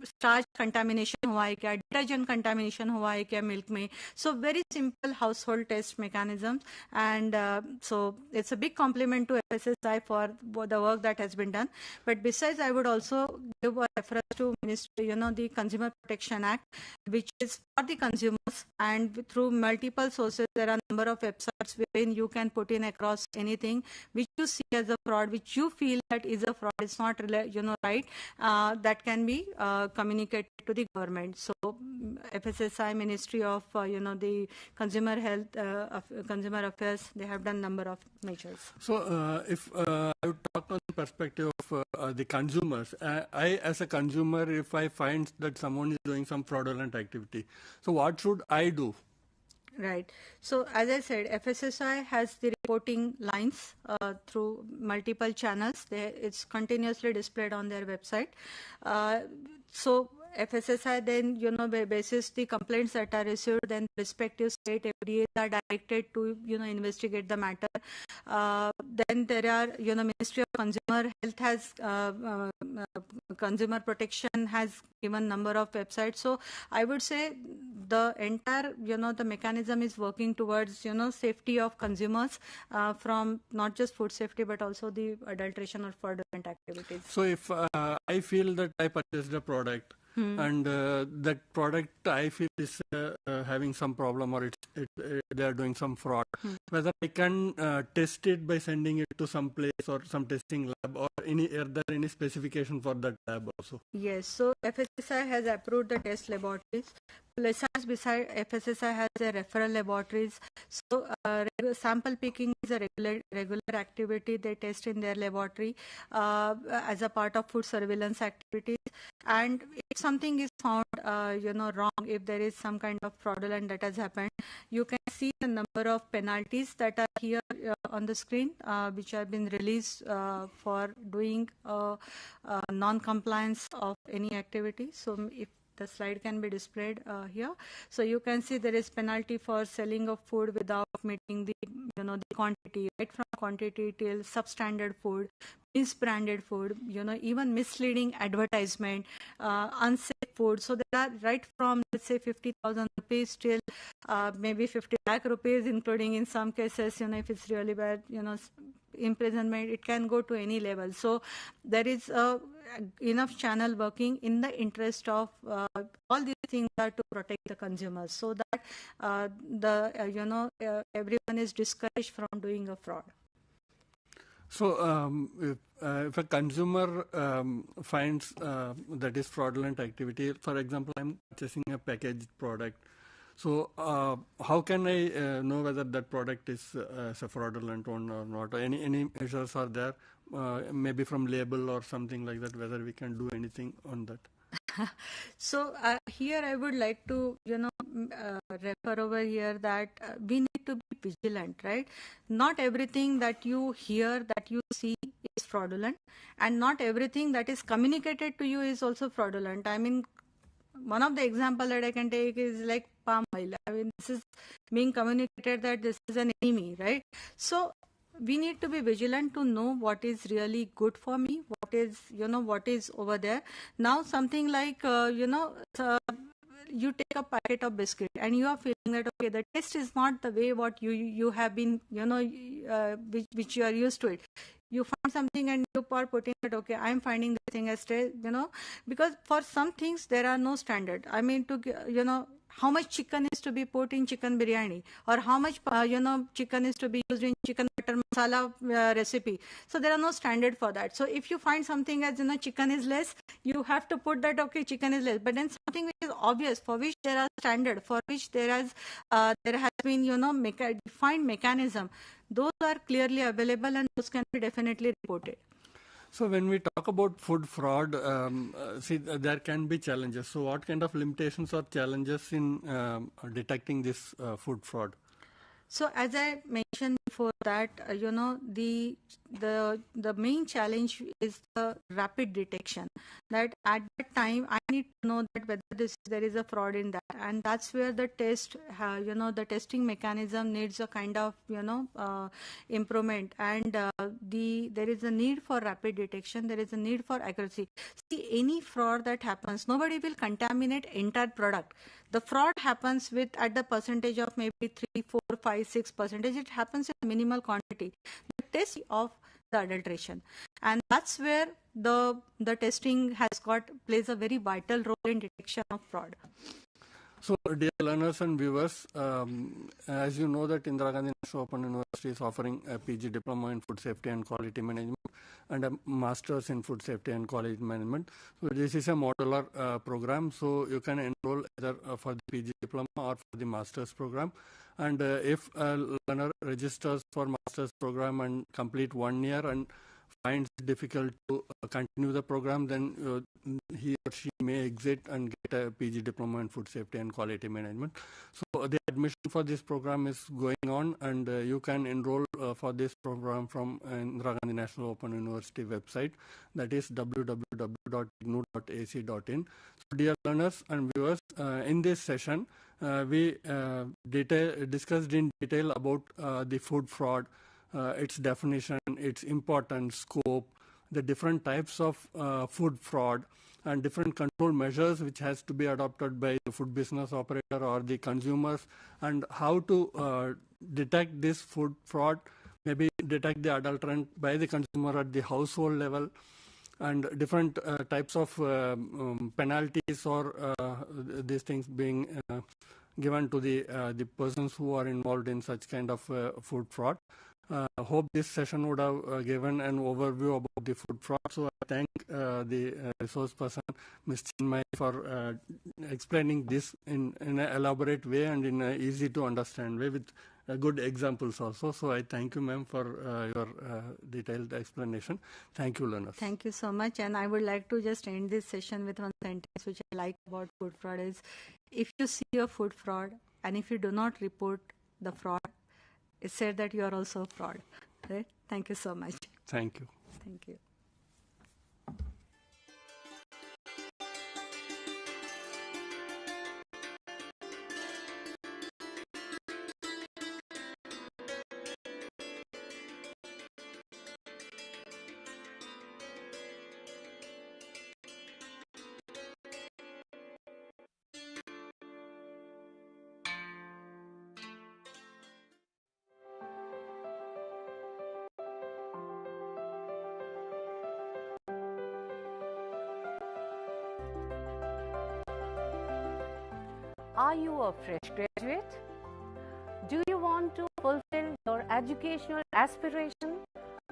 B: starch contamination हुआ है क्या, detergent contamination हुआ है क्या milk में. So very simple household test mechanisms, and so it's a big compliment to FSSAI for the work that has been done. But besides, I would also give a reference to Ministry, the Consumer Protection Act, which is for the consumers, and through multiple sources there are a number of websites wherein you can put in across anything which you see as a fraud, which you feel that is a fraud, it's not right, that can be communicated to the government. So FSSAI, Ministry of the Consumer Health, Consumer Affairs, they have done number of measures.
A: So if I would talk on the perspective of the consumers, I as a consumer, if I find that someone is doing some fraudulent activity, so what should I do?
B: Right. So as I said, FSSAI has the reporting lines through multiple channels. It's continuously displayed on their website. So FSSAI then, basis the complaints that are received, then respective state FDAs are directed to, investigate the matter. Then there are, Ministry of Consumer Health has, Consumer Protection has given number of websites. So I would say the entire, the mechanism is working towards, safety of consumers from not just food safety, but also the adulteration or fraudulent activities.
A: So if I feel that I purchased a product, and that product I feel is having some problem, or they are doing some fraud, whether I can test it by sending it to some place or some testing lab, or are there any specification for that lab also?
B: Yes, so FSSAI has approved the test laboratories. Besides FSSAI has a referral laboratories. So sample picking is a regular activity they test in their laboratory as a part of food surveillance activities. And if something is found, wrong, if there is some kind of fraudulent that has happened, you can see the number of penalties that are here on the screen, which have been released for doing non-compliance of any activity. So if the slide can be displayed here. So you can see there is penalty for selling of food without meeting the, the quantity, right from quantity till substandard food, misbranded food, even misleading advertisement, unsafe food. So there are right from, let's say, 50,000 rupees till maybe 50 lakh rupees, including in some cases, if it's really bad, imprisonment, it can go to any level. So there is enough channel working in the interest of all these things are to protect the consumers, so that everyone is discouraged from doing a fraud.
A: So if a consumer finds that is fraudulent activity, for example, I'm purchasing a packaged product. So how can I know whether that product is a fraudulent one or not? Any measures are there, maybe from label or something like that, whether we can do anything on that?
B: So here I would like to, refer over here that we need to be vigilant, right? Not everything that you hear, that you see is fraudulent, and not everything that is communicated to you is also fraudulent. I mean, one of the example that I can take is like palm oil. I mean, this is being communicated that this is an enemy, right? So we need to be vigilant to know what is really good for me, what is over there. Now something like, you take a packet of biscuit and you are feeling that, okay, the taste is not the way what you have been, which you are used to it. You find something and you are putting it, okay, I'm finding the thing as taste, because for some things there are no standard. I mean, how much chicken is to be put in chicken biryani, or how much, chicken is to be used in chicken butter masala recipe. So there are no standard for that. So if you find something as, chicken is less, you have to put that, okay, chicken is less. But then something which is obvious, for which there are standard, for which there has been, defined mechanism, those are clearly available and those can be definitely reported.
A: So when we talk about food fraud, there can be challenges. So what kind of limitations or challenges in detecting this food fraud?
B: So as I mentioned before, before that, the main challenge is the rapid detection. That at that time, I need to know that whether there is a fraud in that, and that's where the test, the testing mechanism needs a kind of improvement, and there is a need for rapid detection. There is a need for accuracy. See, any fraud that happens, nobody will contaminate entire product. The fraud happens at the percentage of maybe 3, 4, 5, 6%. It happens in minimal quantity. The test of the adulteration, and that's where the testing plays a very vital role in detection of fraud.
A: So, dear learners and viewers, as you know that Indira Gandhi National Open University is offering a PG Diploma in Food Safety and Quality Management and a Masters in Food Safety and Quality Management. So, this is a modular program, so you can enroll either for the PG Diploma or for the Masters program. And if a learner registers for Masters program and complete 1 year and finds it difficult to continue the program, then he or she may exit and get a PG Diploma in Food Safety and Quality Management. So the admission for this program is going on, and you can enroll for this program from Indira Gandhi National Open University website, that is www.ignou.ac.in. So dear learners and viewers, in this session we discussed in detail about the food fraud, its definition, its importance, scope, the different types of food fraud, and different control measures which has to be adopted by the food business operator or the consumers, and how to detect this food fraud, maybe detect the adulterant by the consumer at the household level, and different types of penalties or these things being given to the persons who are involved in such kind of food fraud. Hope this session would have given an overview about the food fraud. So I thank the resource person, Ms. Chinmayee, for explaining this in an elaborate way and in an easy to understand way with good examples also. So I thank you, ma'am, for your detailed explanation. Thank you, learners.
B: Thank you so much. And I would like to just end this session with one sentence which I like about food fraud is, if you see a food fraud and if you do not report the fraud, it said that you are also a fraud. Right? Thank you so much.
A: Thank you.
B: Thank you.
D: Are you a fresh graduate? Do you want to fulfill your educational aspiration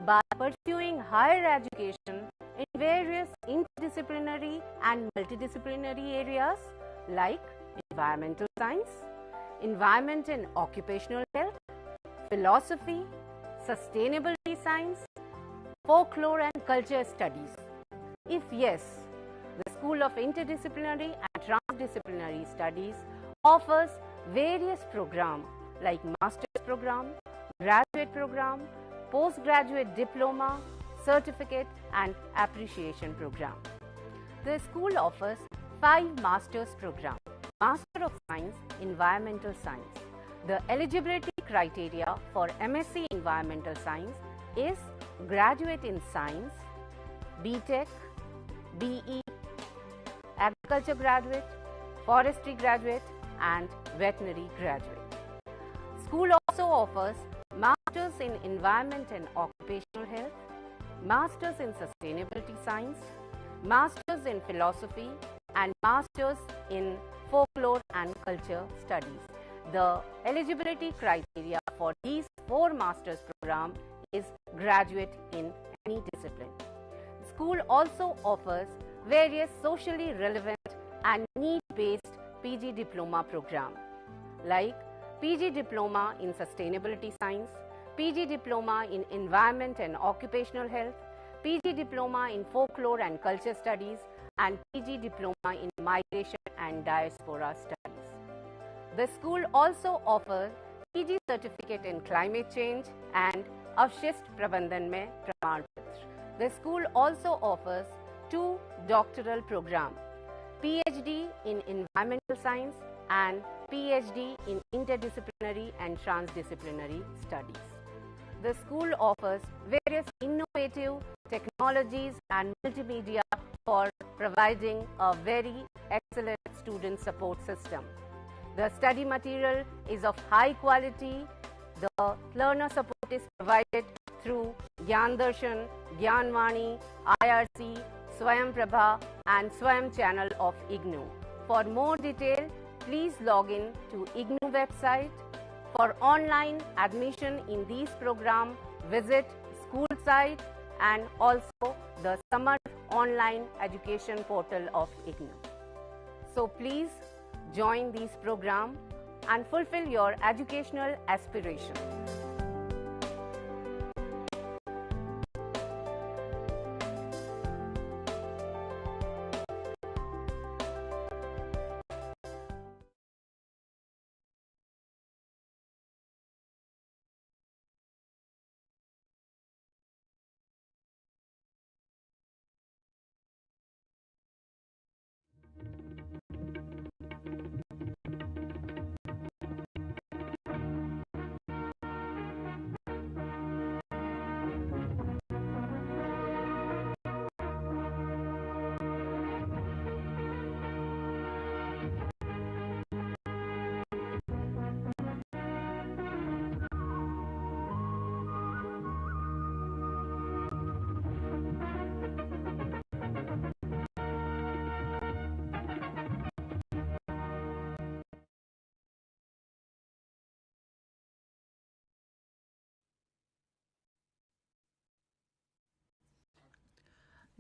D: by pursuing higher education in various interdisciplinary and multidisciplinary areas like environmental science, environment and occupational health, philosophy, sustainability science, folklore and culture studies? If yes, the School of Interdisciplinary and Transdisciplinary Studies offers various programs like Master's Program, Graduate Program, Postgraduate Diploma, Certificate and Appreciation Program. The school offers 5 Master's Programs. Master of Science, Environmental Science. The eligibility criteria for MSc Environmental Science is Graduate in Science, BTech, BE, Agriculture Graduate, Forestry Graduate and Veterinary Graduate. School also offers Masters in Environment and Occupational Health, Masters in Sustainability Science, Masters in Philosophy and Masters in Folklore and Culture Studies. The eligibility criteria for these 4 Masters programs is graduate in any discipline. The school also offers various socially relevant and need-based PG Diploma program like PG Diploma in Sustainability Science, PG Diploma in Environment and Occupational Health, PG Diploma in Folklore and Culture Studies and PG Diploma in Migration and Diaspora Studies. The school also offers PG certificate in climate change and Avshist Prabandhan mein Praman Patra. The school also offers 2 doctoral programs, PhD in environmental science and PhD in interdisciplinary and transdisciplinary studies. The school offers various innovative technologies and multimedia for providing a very excellent student support system. The study material is of high quality. The learner support is provided through Gyan Darshan, Gyan Vani, IRC, Swayam Prabha and Swayam channel of Ignou. For more detail, please log in to Ignou website. For online admission in these programs, visit school site and also the summer online education portal of Ignou. So please join these programs and fulfill your educational aspiration.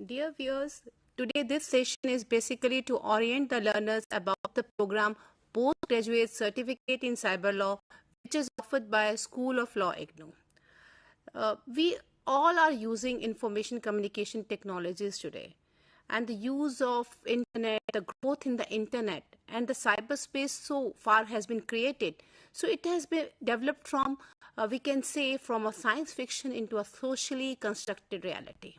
E: Dear viewers, today this session is basically to orient the learners about the program Postgraduate Certificate in Cyber Law, which is offered by School of Law Ignou. We all are using information communication technologies today, and the use of internet, the growth in the internet and the cyberspace so far has been created. So it has been developed from, we can say, from a science fiction into a socially constructed reality.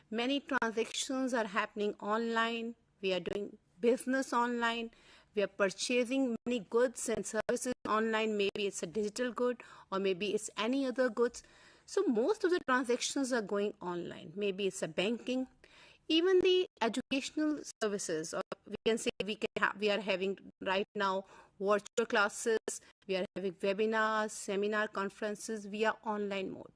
E: Many transactions are happening online. We are doing business online. We are purchasing many goods and services online. Maybe it's a digital good or maybe it's any other goods. So most of the transactions are going online. Maybe it's a banking. Even the educational services, or we can say we are having right now virtual classes. We are having webinars, seminar conferences via online mode.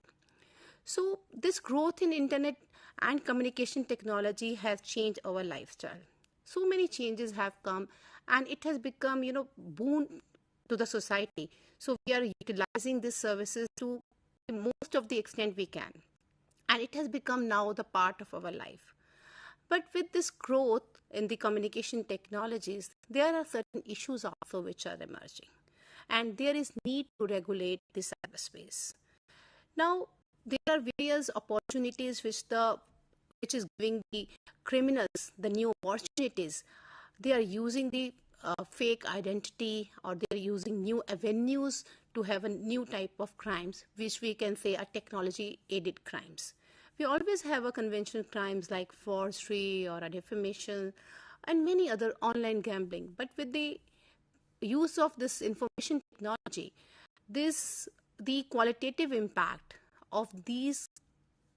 E: So this growth in internet and communication technology has changed our lifestyle. So many changes have come and it has become, boon to the society. So we are utilizing these services to most of the extent we can. And it has become now the part of our life. But with this growth in the communication technologies, there are certain issues also which are emerging. And there is need to regulate the cyberspace. Now, there are various opportunities which is giving the criminals the new opportunities. They are using the fake identity, or they are using new avenues to have a new type of crimes, which we can say are technology-aided crimes. We always have a conventional crimes like forgery or a defamation and many other online gambling. But with the use of this information technology, the qualitative impact of these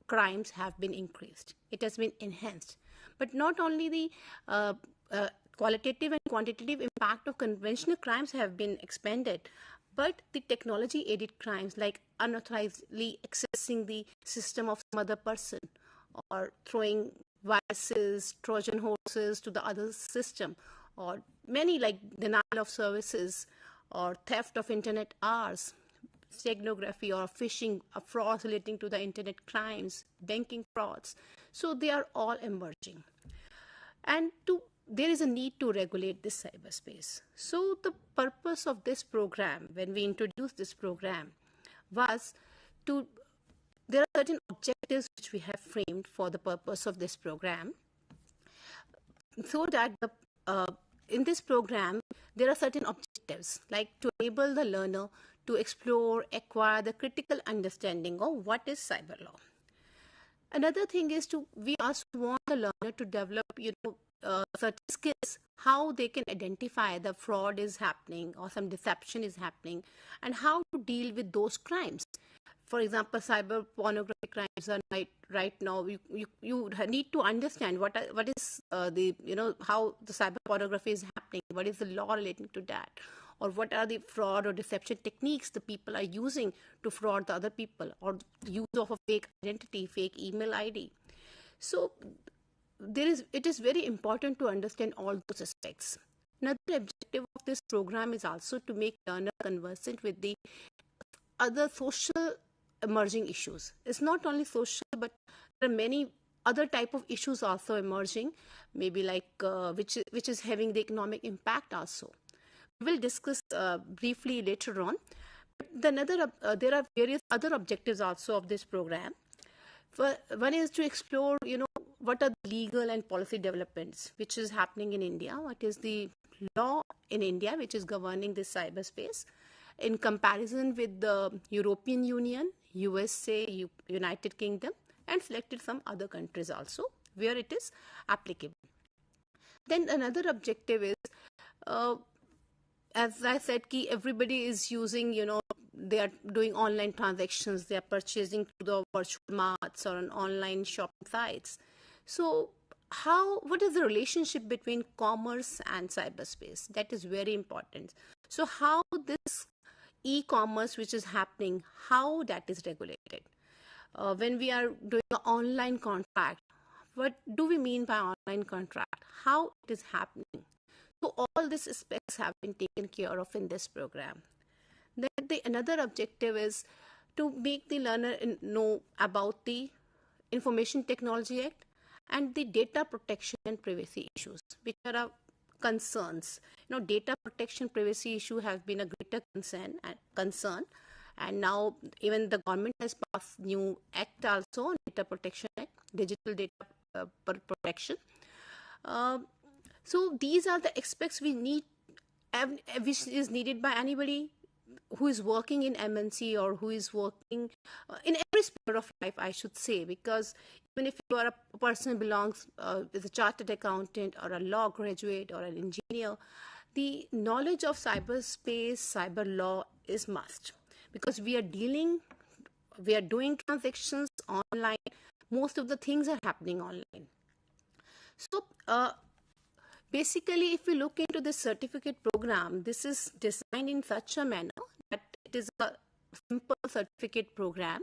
E: crimes have been increased. It has been enhanced. But not only the qualitative and quantitative impact of conventional crimes have been expanded, but the technology-aided crimes like unauthorizedly accessing the system of some other person or throwing viruses, Trojan horses to the other system, or many like denial of services or theft of internet hours, steganography or phishing, frauds relating to the internet crimes, banking frauds. So they are all emerging. And there is a need to regulate this cyberspace. So the purpose of this program, when we introduced this program, was there are certain objectives which we have framed for the purpose of this program, so that in this program, there are certain objectives like to enable the learner to explore, acquire the critical understanding of what is cyber law. Another thing is we also want the learner to develop, certain skills, how they can identify the fraud is happening or some deception is happening, and how to deal with those crimes. For example, cyber pornography crimes are right now. You need to understand what is how the cyber pornography is happening. What is the law relating to that, or what are the fraud or deception techniques the people are using to fraud the other people, or use of a fake identity, fake email ID. So it is very important to understand all those aspects. Another objective of this program is also to make learners conversant with the other social emerging issues. It's not only social, but there are many other type of issues also emerging, maybe like which is having the economic impact also. We will discuss briefly later on. But there are various other objectives also of this program. One is to explore, what are the legal and policy developments which is happening in India, what is the law in India which is governing this cyberspace in comparison with the European Union, USA, United Kingdom, and selected some other countries also where it is applicable. Then another objective is, as I said, everybody is using, they are doing online transactions, they are purchasing through the virtual marts or on online shopping sites. So what is the relationship between commerce and cyberspace? That is very important. So how this e-commerce which is happening, how that is regulated? When we are doing an online contract, what do we mean by online contract? How it is happening? So all these aspects have been taken care of in this program. Then another objective is to make the learner know about the Information Technology Act and the data protection and privacy issues, which are concerns. Data protection privacy issue have been a greater concern, and now even the government has passed new act also on Data Protection Act, Digital Data Protection. So these are the aspects we need, which is needed by anybody who is working in MNC or who is working in every sphere of life, I should say, because even if you are a person who belongs as a chartered accountant or a law graduate or an engineer, the knowledge of cyberspace, cyber law is must, because we are doing transactions online. Most of the things are happening online. So basically, if we look into this certificate program, this is designed in such a manner that it is a simple certificate program,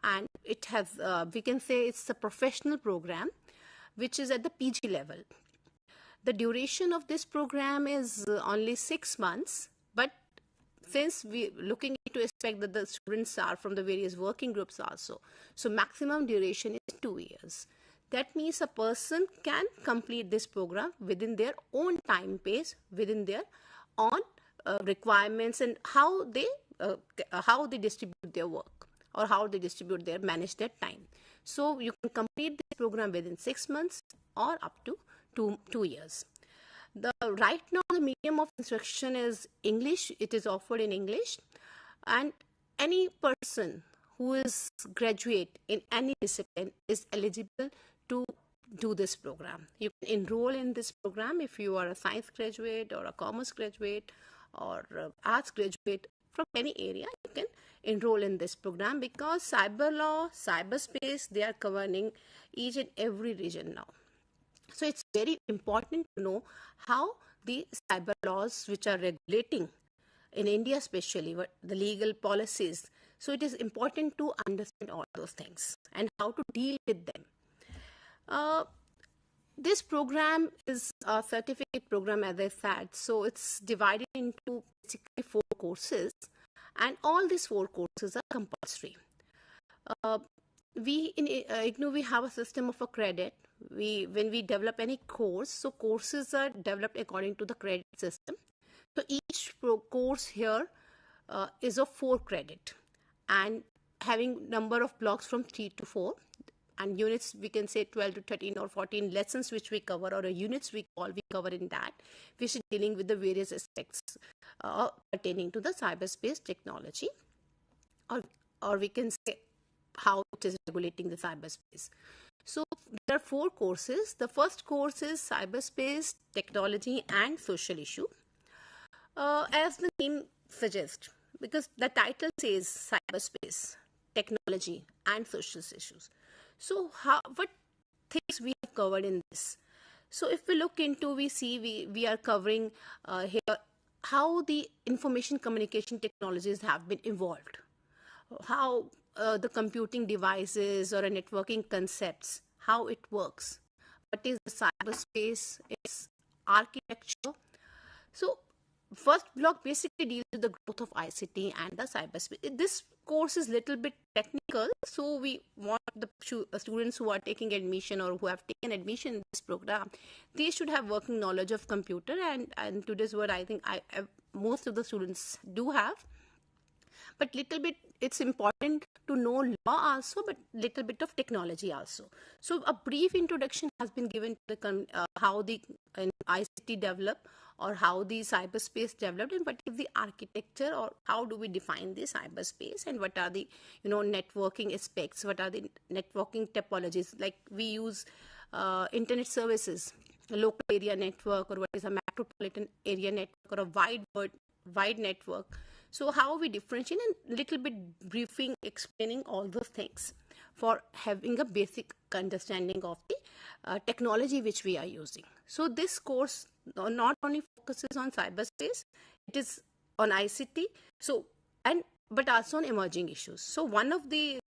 E: and it has, we can say it's a professional program, which is at the PG level. The duration of this program is only 6 months, but since we looking into aspect that the students are from the various working groups also, so maximum duration is 2 years. That means a person can complete this program within their own time pace, within their own requirements, and how they distribute their work, or how they manage their time. So you can complete this program within 6 months or up to 2 years. Right now the medium of instruction is English. It is offered in English, and any person who is graduate in any discipline is eligible to do this program. You can enroll in this program if you are a science graduate or a commerce graduate or arts graduate from any area. You can enroll in this program, because cyber law, cyberspace, they are covering each and every region now. So it's very important to know how the cyber laws which are regulating in India, especially what the legal policies. So it is important to understand all those things and how to deal with them. This program is a certificate program, as I said. So it's divided into basically 4 courses, and all these 4 courses are compulsory. We in Ignou, we have a system of a credit. When we develop any course, so courses are developed according to the credit system. So each course here is of 4 credit and having number of blocks from 3 to 4. and units we can say 12 to 13 or 14 lessons which we cover, or units we cover in that, which is dealing with the various aspects pertaining to the cyberspace technology, or we can say how it is regulating the cyberspace. So there are 4 courses. The first course is cyberspace technology and social issue. As the name suggests, because the title says cyberspace technology and social issues. So what things we have covered in this? So if we look into, we see we are covering here how the information communication technologies have been evolved, how the computing devices or networking concepts, how it works, what is the cyberspace, its architecture. So first block basically deals with the growth of ICT and the cyberspace. This course is little bit technical, so we want the students who are taking admission or who have taken admission in this program, they should have working knowledge of computer, and to this word I think most of the students do have. But little bit, it's important to know law also, but little bit of technology also. So a brief introduction has been given to the how the ICT develop, or how the cyberspace developed, and what is the architecture, or how do we define the cyberspace, and what are the networking aspects, what are the networking topologies. Like we use internet services, a local area network, or what is a metropolitan area network, or a wide network. So how we differentiate, and little bit briefing explaining all those things for having a basic understanding of the technology which we are using. So this course not only focuses on cyberspace, it is on ICT, but also on emerging issues. So one of the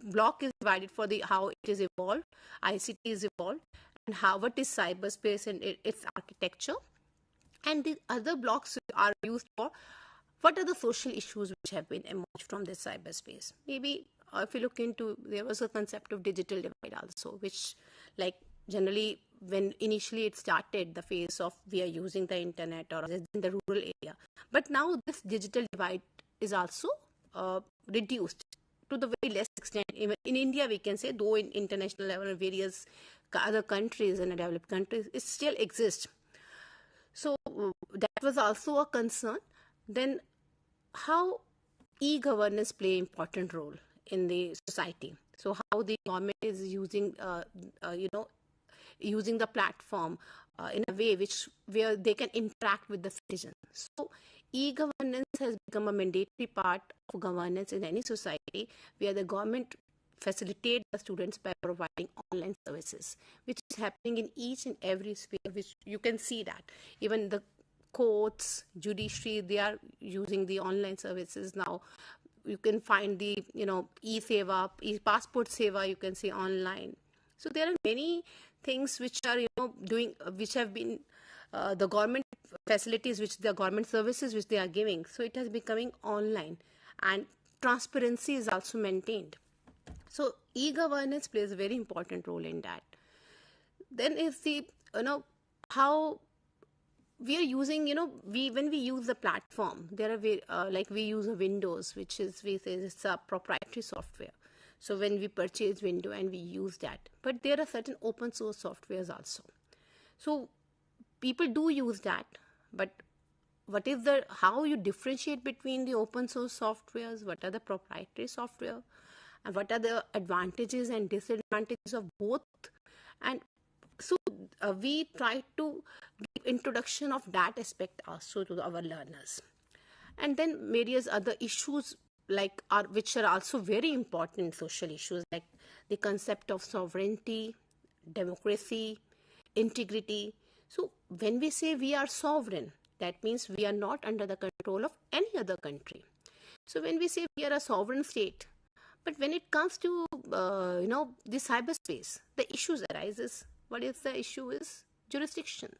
E: block is divided for the how it is evolved, ICT is evolved, and what is cyberspace and its architecture. And the other blocks are used for what are the social issues which have been emerged from this cyberspace. Maybe if you look into, there was a concept of digital divide also, which like generally when initially it started, the phase of we are using the internet or in the rural area. But now this digital divide is also reduced to the very less extent. Even in India, we can say, though in international level, various other countries and developed countries, it still exists. So that was also a concern. Then how e-governance play important role in the society. So how the government is using, using the platform in a way where they can interact with the citizens. So e-governance has become a mandatory part of governance in any society, where the government facilitate the students by providing online services, which is happening in each and every sphere, which you can see that even the courts, judiciary, they are using the online services now. You can find the e-seva, e-passport seva, you can see online. So there are many things which are which have been the government facilities, which the government services which they are giving. So it has becoming online, and transparency is also maintained. So e-governance plays a very important role in that. Then is the how we are using, when we use the platform, there are like we use a Windows, which is, we say it's a proprietary software. So when we purchase Windows and we use that, but there are certain open source softwares also. So people do use that, but what is how you differentiate between the open source softwares, what are the proprietary software, and what are the advantages and disadvantages of both? And so we try to give introduction of that aspect also to our learners. And then various other issues which are also very important social issues, like the concept of sovereignty, democracy, integrity. So when we say we are sovereign, that means we are not under the control of any other country. So when we say we are a sovereign state, but when it comes to the cyberspace, the issues arises. What is the issue is jurisdiction,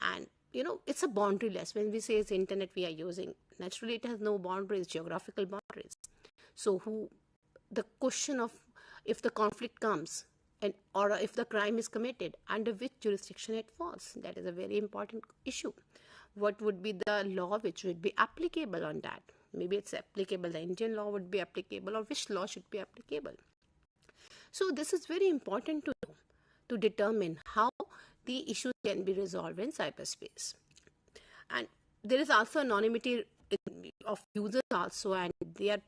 E: and it's a boundaryless. When we say it's internet we are using, naturally it has no boundaries, geographical boundaries. So the question of if the conflict comes or if the crime is committed, under which jurisdiction it falls, that is a very important issue. What would be the law which would be applicable on that? Maybe it's applicable, the Indian law would be applicable, or which law should be applicable. So this is very important to know, to determine how the issues can be resolved in cyberspace. And there is also anonymity of users also, and they are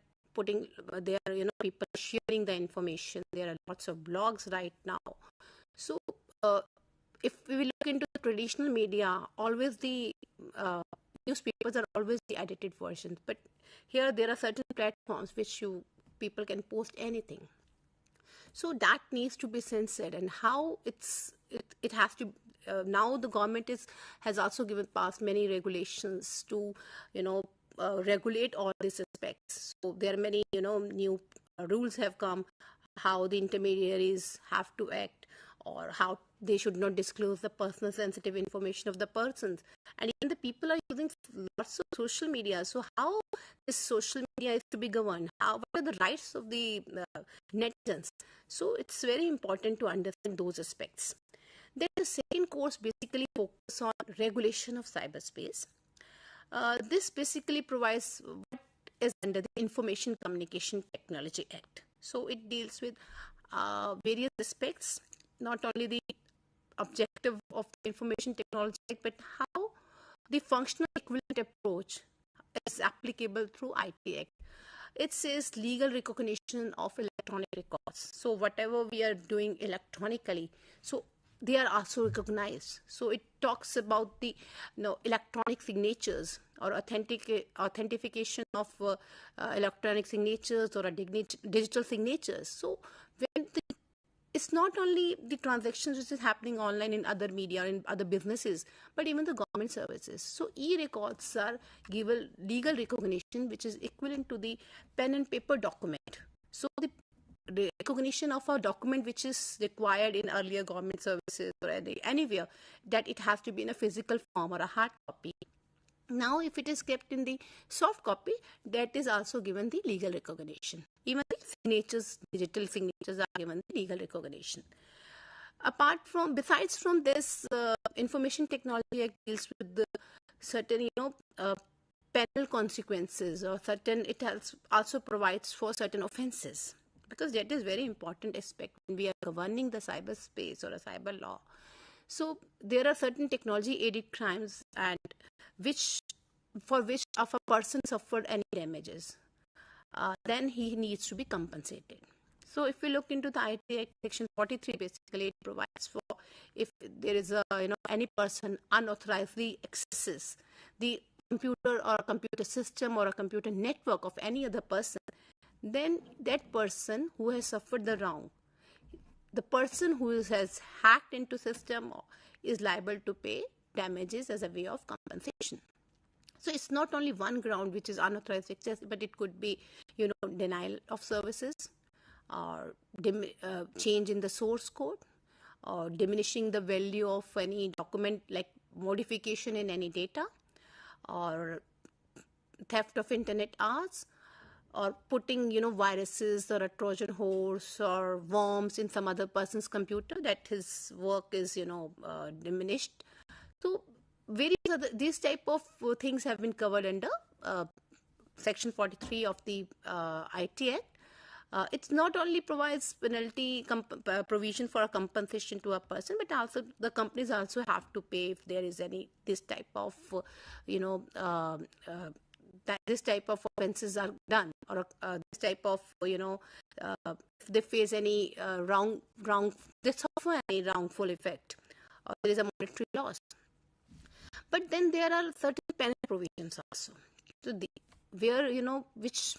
E: people sharing the information. There are lots of blogs right now. So if we look into the traditional media, always the newspapers are always the edited versions, but here there are certain platforms which people can post anything. So that needs to be censored, and how it has to. Now the government has also passed many regulations to regulate all these aspects. So there are many new rules have come, how the intermediaries have to act, or how they should not disclose the personal sensitive information of the persons. And even the people are using lots of social media. So how this social media is to be governed? What are the rights of the netizens? So it's very important to understand those aspects. Then the second course basically focuses on regulation of cyberspace. This basically provides what is under the Information Communication Technology Act. So it deals with various aspects, not only the objective of the Information Technology Act, but how the functional equivalent approach is applicable through IT Act. It says legal recognition of electronic records. So whatever we are doing electronically, so they are also recognized. So it talks about the electronic signatures or authentication of electronic signatures or digital signatures. So when it's not only the transactions which is happening online in other media or in other businesses, but even the government services. So e-records are given legal recognition which is equivalent to the pen and paper document. So the recognition of a document which is required in earlier government services or anywhere, that it has to be in a physical form or a hard copy. Now, if it is kept in the soft copy, that is also given the legal recognition. Even the signatures, digital signatures are given the legal recognition. Besides from this, Information Technology Act deals with the certain, penal consequences, or it also provides for certain offenses, because that is very important aspect when we are governing the cyberspace or a cyber law. So there are certain technology-aided crimes and for which if a person suffered any damages, then he needs to be compensated. So if we look into the IT Act, Section 43, basically it provides for if there is any person unauthorizedly accesses the computer or a computer system or a computer network of any other person, then that person who has suffered the wrong, the person who has hacked into system is liable to pay damages as a way of compensation. So it's not only one ground which is unauthorized access, but it could be, denial of services, or change in the source code, or diminishing the value of any document, like modification in any data, or theft of internet hours, or putting, viruses or a Trojan horse or worms in some other person's computer, that his work is, diminished. So these type of things have been covered under Section 43 of the IT Act. It not only provides penalty provision for a compensation to a person, but also the companies also have to pay if there is this type of this type of offenses are done, or this type of if they face any they suffer any wrongful effect, or there is a monetary loss. But then there are certain penal provisions also, so which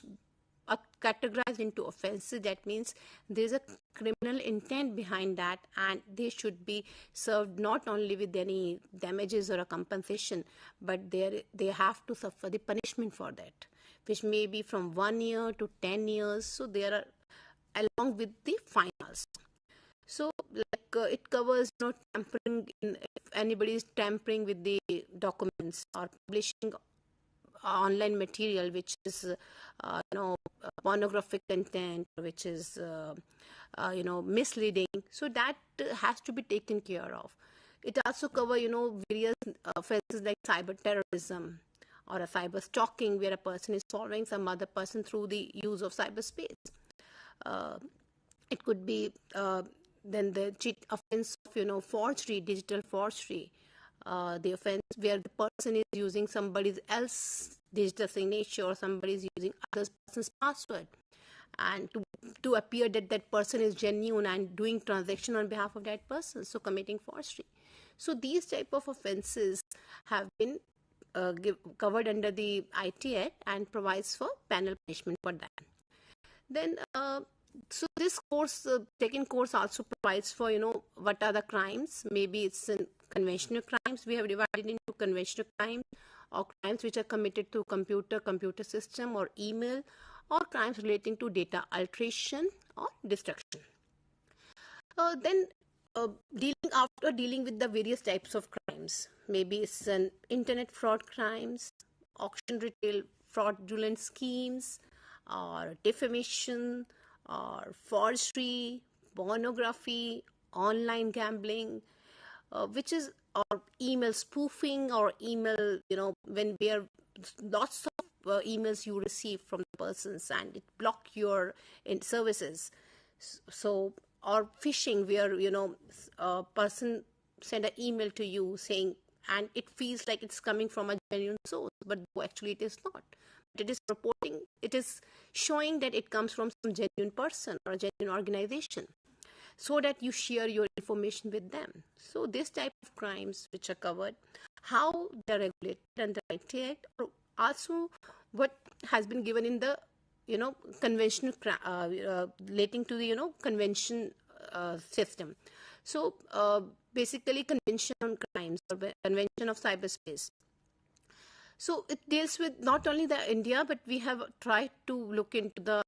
E: are categorized into offenses. That means there is a criminal intent behind that, and they should be served not only with any damages or a compensation, but they have to suffer the punishment for that, which may be from 1 year to 10 years. So there are, along with the fine also. So it covers tampering, if anybody is tampering with the documents or publishing online material which is pornographic content, which is misleading, so that has to be taken care of. It also covers various offenses like cyber terrorism or a cyber stalking, where a person is following some other person through the use of cyberspace. It could be then the offense of forgery, digital forgery, the offense where the person is using somebody else's digital signature or somebody is using other person's password, and to appear that that person is genuine and doing transaction on behalf of that person, so committing forgery. So these type of offenses have been covered under the IT Act and provides for penal punishment for that. Then so this course, second course also provides for, what are the crimes. Maybe it's in conventional crimes. We have divided into conventional crimes, or crimes which are committed through computer system or email, or crimes relating to data alteration or destruction. Then after dealing with the various types of crimes, maybe it's an internet fraud crimes, auction retail fraudulent schemes, or defamation, or forgery, pornography, online gambling, which is, or email spoofing, or email, when there are lots of emails you receive from the persons and it block your services. So, or phishing, where, a person send an email to you saying, and it feels like it's coming from a genuine source, but actually it is not. It is reporting, it is showing that it comes from some genuine person or a genuine organization, so that you share your information with them. So this type of crimes which are covered, how they are regulated under the IT Act, or also what has been given in the conventional relating to the convention system. So basically convention on crimes, or convention of cyberspace. So it deals with not only the India, but we have tried to look into the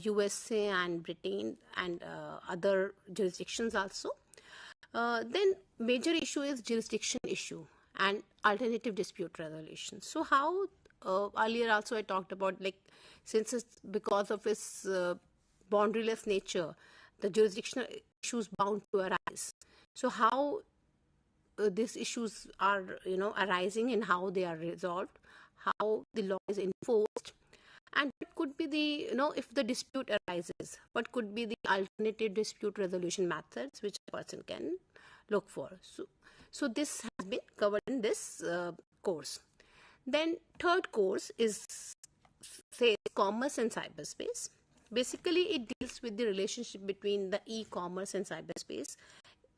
E: USA and Britain and other jurisdictions also. Then major issue is jurisdiction issue and alternative dispute resolution. So how earlier also I talked about, like, since it's because of its boundaryless nature, the jurisdictional issues bound to arise. So how these issues are arising and how they are resolved, how the law is enforced, and what could be the if the dispute arises, what could be the alternative dispute resolution methods which a person can look for. So this has been covered in this course. Then third course is, say, commerce and cyberspace. Basically it deals with the relationship between the e-commerce and cyberspace.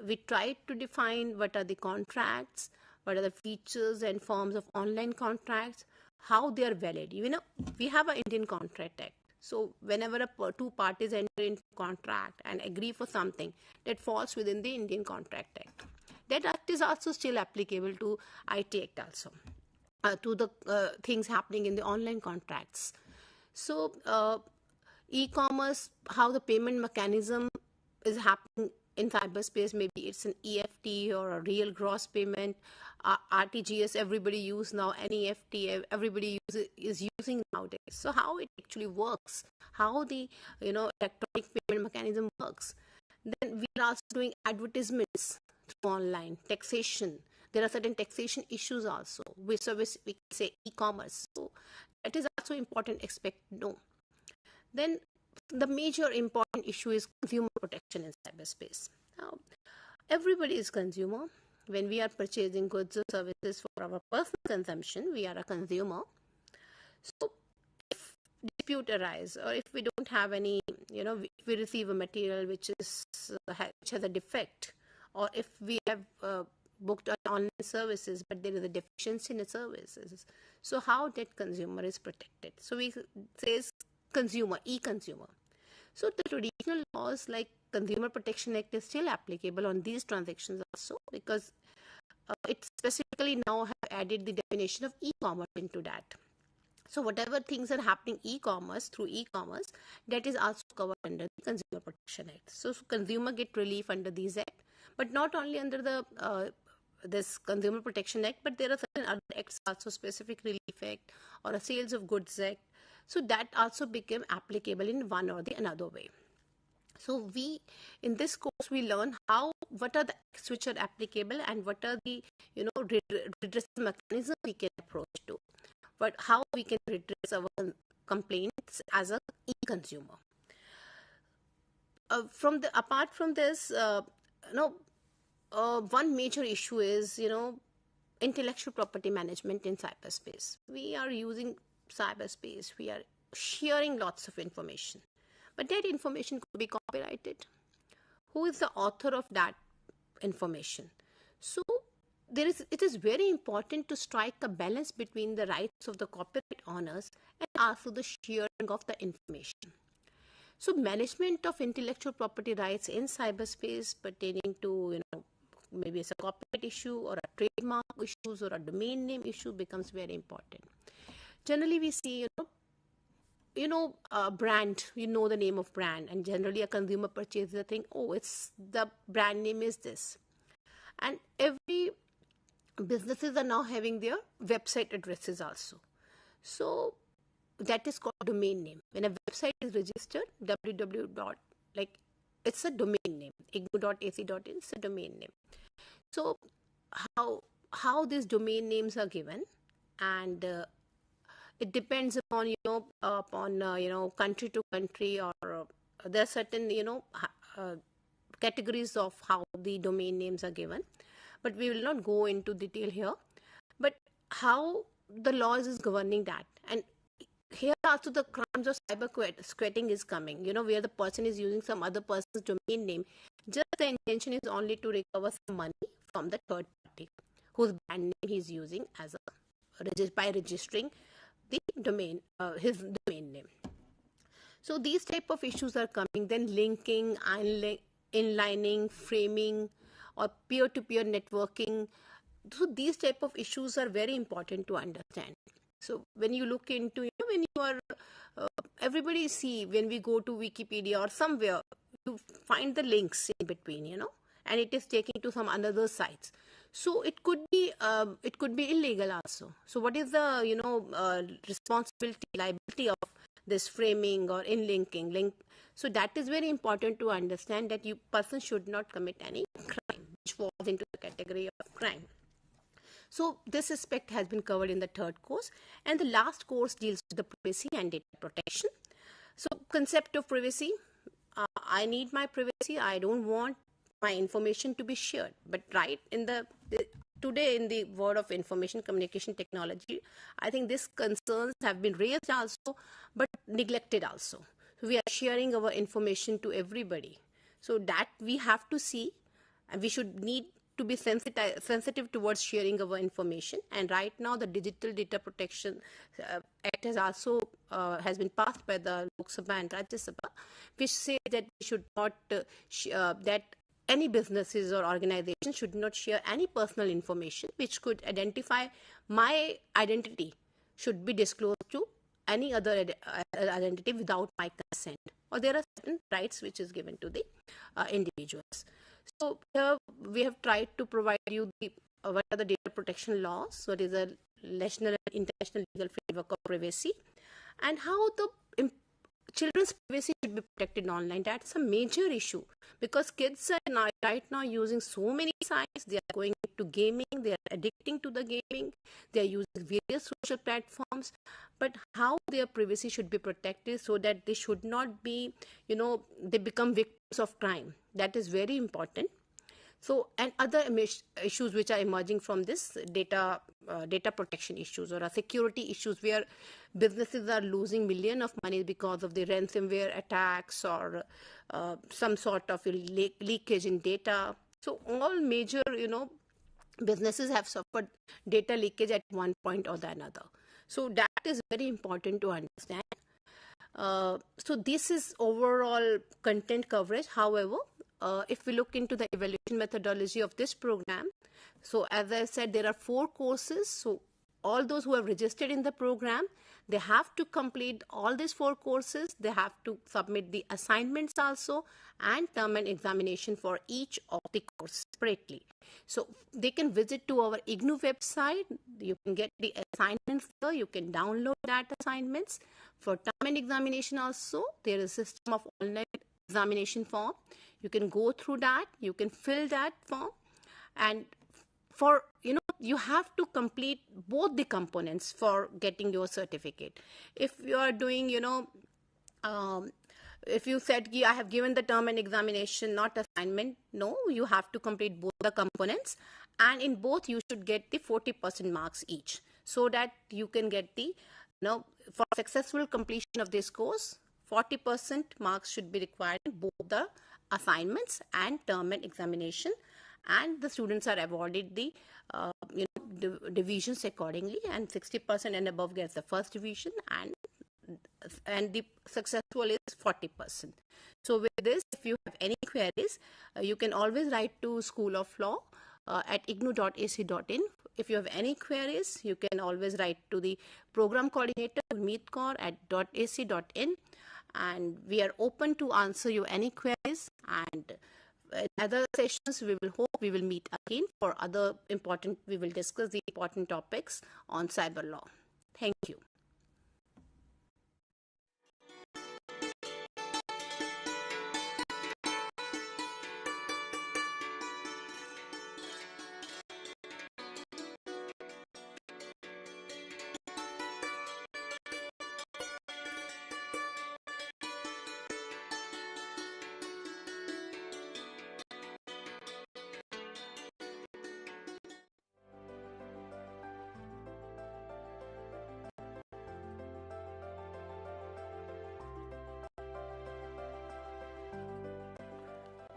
E: We tried to define what are the contracts, what are the features and forms of online contracts, how they are valid. We have an Indian Contract Act. So whenever two parties enter into contract and agree for something, that falls within the Indian Contract Act. That act is also still applicable to IT Act also, to the things happening in the online contracts. So e-commerce, how the payment mechanism is happening in cyberspace, maybe it's an EFT or a real gross payment, RTGS, everybody use now, NEFT, everybody is using nowadays. So how it actually works, how the electronic payment mechanism works. Then we are also doing advertisements through online, taxation. There are certain taxation issues also. We can say e-commerce. So that is also important aspect to know. Then the major important issue is consumer protection in cyberspace. Now, everybody is consumer. When we are purchasing goods or services for our personal consumption, we are a consumer. So if dispute arise, or if we don't have any, if we receive a material which has a defect, or if we have booked on online services but there is a deficiency in the services, so how that consumer is protected? So we say consumer, e-consumer. So the traditional laws like Consumer Protection Act is still applicable on these transactions also, because it specifically now have added the definition of e-commerce into that. So whatever things are happening through e-commerce, that is also covered under the Consumer Protection Act. So consumer get relief under these act, but not only under the this Consumer Protection Act, but there are certain other acts also, Specific Relief Act or a Sales of Goods Act. So that also became applicable in one or the another way. So in this course we learn what are the acts which are applicable and what are the redress mechanism we can approach to, but how we can redress our complaints as a e-consumer. apart from this, one major issue is, intellectual property management in cyberspace. We are using cyberspace. We are sharing lots of information, but that information could be copyrighted. Who is the author of that information? So it is very important to strike a balance between the rights of the copyright owners and also the sharing of the information. So management of intellectual property rights in cyberspace pertaining to, maybe it's a copyright issue or a trademark issues or a domain name issue becomes very important. Generally, we see, a brand, the name of brand, and generally a consumer purchases a thing, it's the brand name is this. And every businesses are now having their website addresses also. So that is called domain name. When a website is registered, it's a domain name. ignou.ac.in is a domain name. So how these domain names are given, and it depends upon country to country, or there are certain categories of how the domain names are given, but we will not go into detail here. But how the laws is governing that, and here also the crimes of cyber squatting is coming, where the person is using some other person's domain name. Just the intention is only to recover some money from the third party whose brand name he is using by registering the domain, his domain name. So these type of issues are coming. Then linking, inlining, framing, or peer-to-peer networking. So these type of issues are very important to understand. So when you look into, when you are, everybody see, when we go to Wikipedia or somewhere, you find the links in between, and it is taking to some other sites. So it could be illegal also. So what is the, responsibility, liability of this framing or inlinking link? So that is very important to understand, that person should not commit any crime which falls into the category of crime. So this aspect has been covered in the third course, and the last course deals with the privacy and data protection. So concept of privacy, I need my privacy. I don't want my information to be shared. But today in the world of information communication technology, I think these concerns have been raised also, but neglected also. So we are sharing our information to everybody. So that we have to see, and we should need to be sensitive towards sharing our information. And right now, the Digital Data Protection Act has also has been passed by the Lok Sabha and Rajya Sabha, which says that we should not that any businesses or organizations should not share any personal information which could identify my identity, should be disclosed to any other identity without my consent, or there are certain rights which is given to the individuals. So here we have tried to provide you what are the data protection laws, what is the national and international legal framework of privacy, and how the children's privacy should be protected online. That's a major issue, because kids are right now using so many sites. They are going to gaming, they are addicting to the gaming, they are using various social platforms, but how their privacy should be protected so that they should not be, they become victims of crime. That is very important. So, and other issues which are emerging from this data protection issues or security issues, where businesses are losing millions of money because of the ransomware attacks or some sort of leakage in data. So all major, businesses have suffered data leakage at one point or the another. So that is very important to understand. So this is overall content coverage. However, if we look into the evaluation methodology of this program, so as I said, there are 4 courses. So all those who have registered in the program, they have to complete all these 4 courses. They have to submit the assignments also and term and examination for each of the courses separately. So they can visit to our Ignou website. You can get the assignments there. You can download that assignments. For term and examination also, there is a system of online examination form. You can go through that. You can fill that form. And for, you have to complete both the components for getting your certificate. If you are doing, if you said, I have given the term and examination, not assignment, no, you have to complete both the components, and in both you should get the 40% marks each, so that you can get the, for successful completion of this course, 40% marks should be required in both the assignments and term and examination, and the students are awarded the divisions accordingly, and 60% and above gets the first division, and the successful is 40%. So with this, if you have any queries, you can always write to School of Law at ignou.ac.in. If you have any queries, you can always write to the program coordinator Gurmeet Kaur at .ac.in, and we are open to answer you any queries. And in other sessions, we will meet again for other important, we will discuss the important topics on cyber law. Thank you.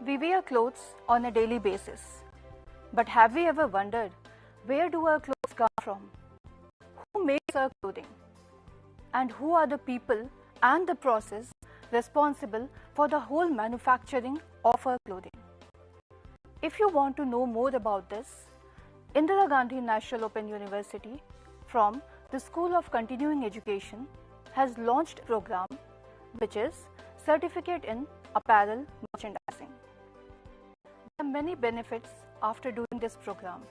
F: We wear clothes on a daily basis. But have we ever wondered, where do our clothes come from? Who makes our clothing? And who are the people and the process responsible for the whole manufacturing of our clothing? If you want to know more about this, Indira Gandhi National Open University from the School of Continuing Education has launched a program which is Certificate in Apparel Merchandising. There are many benefits after doing this program.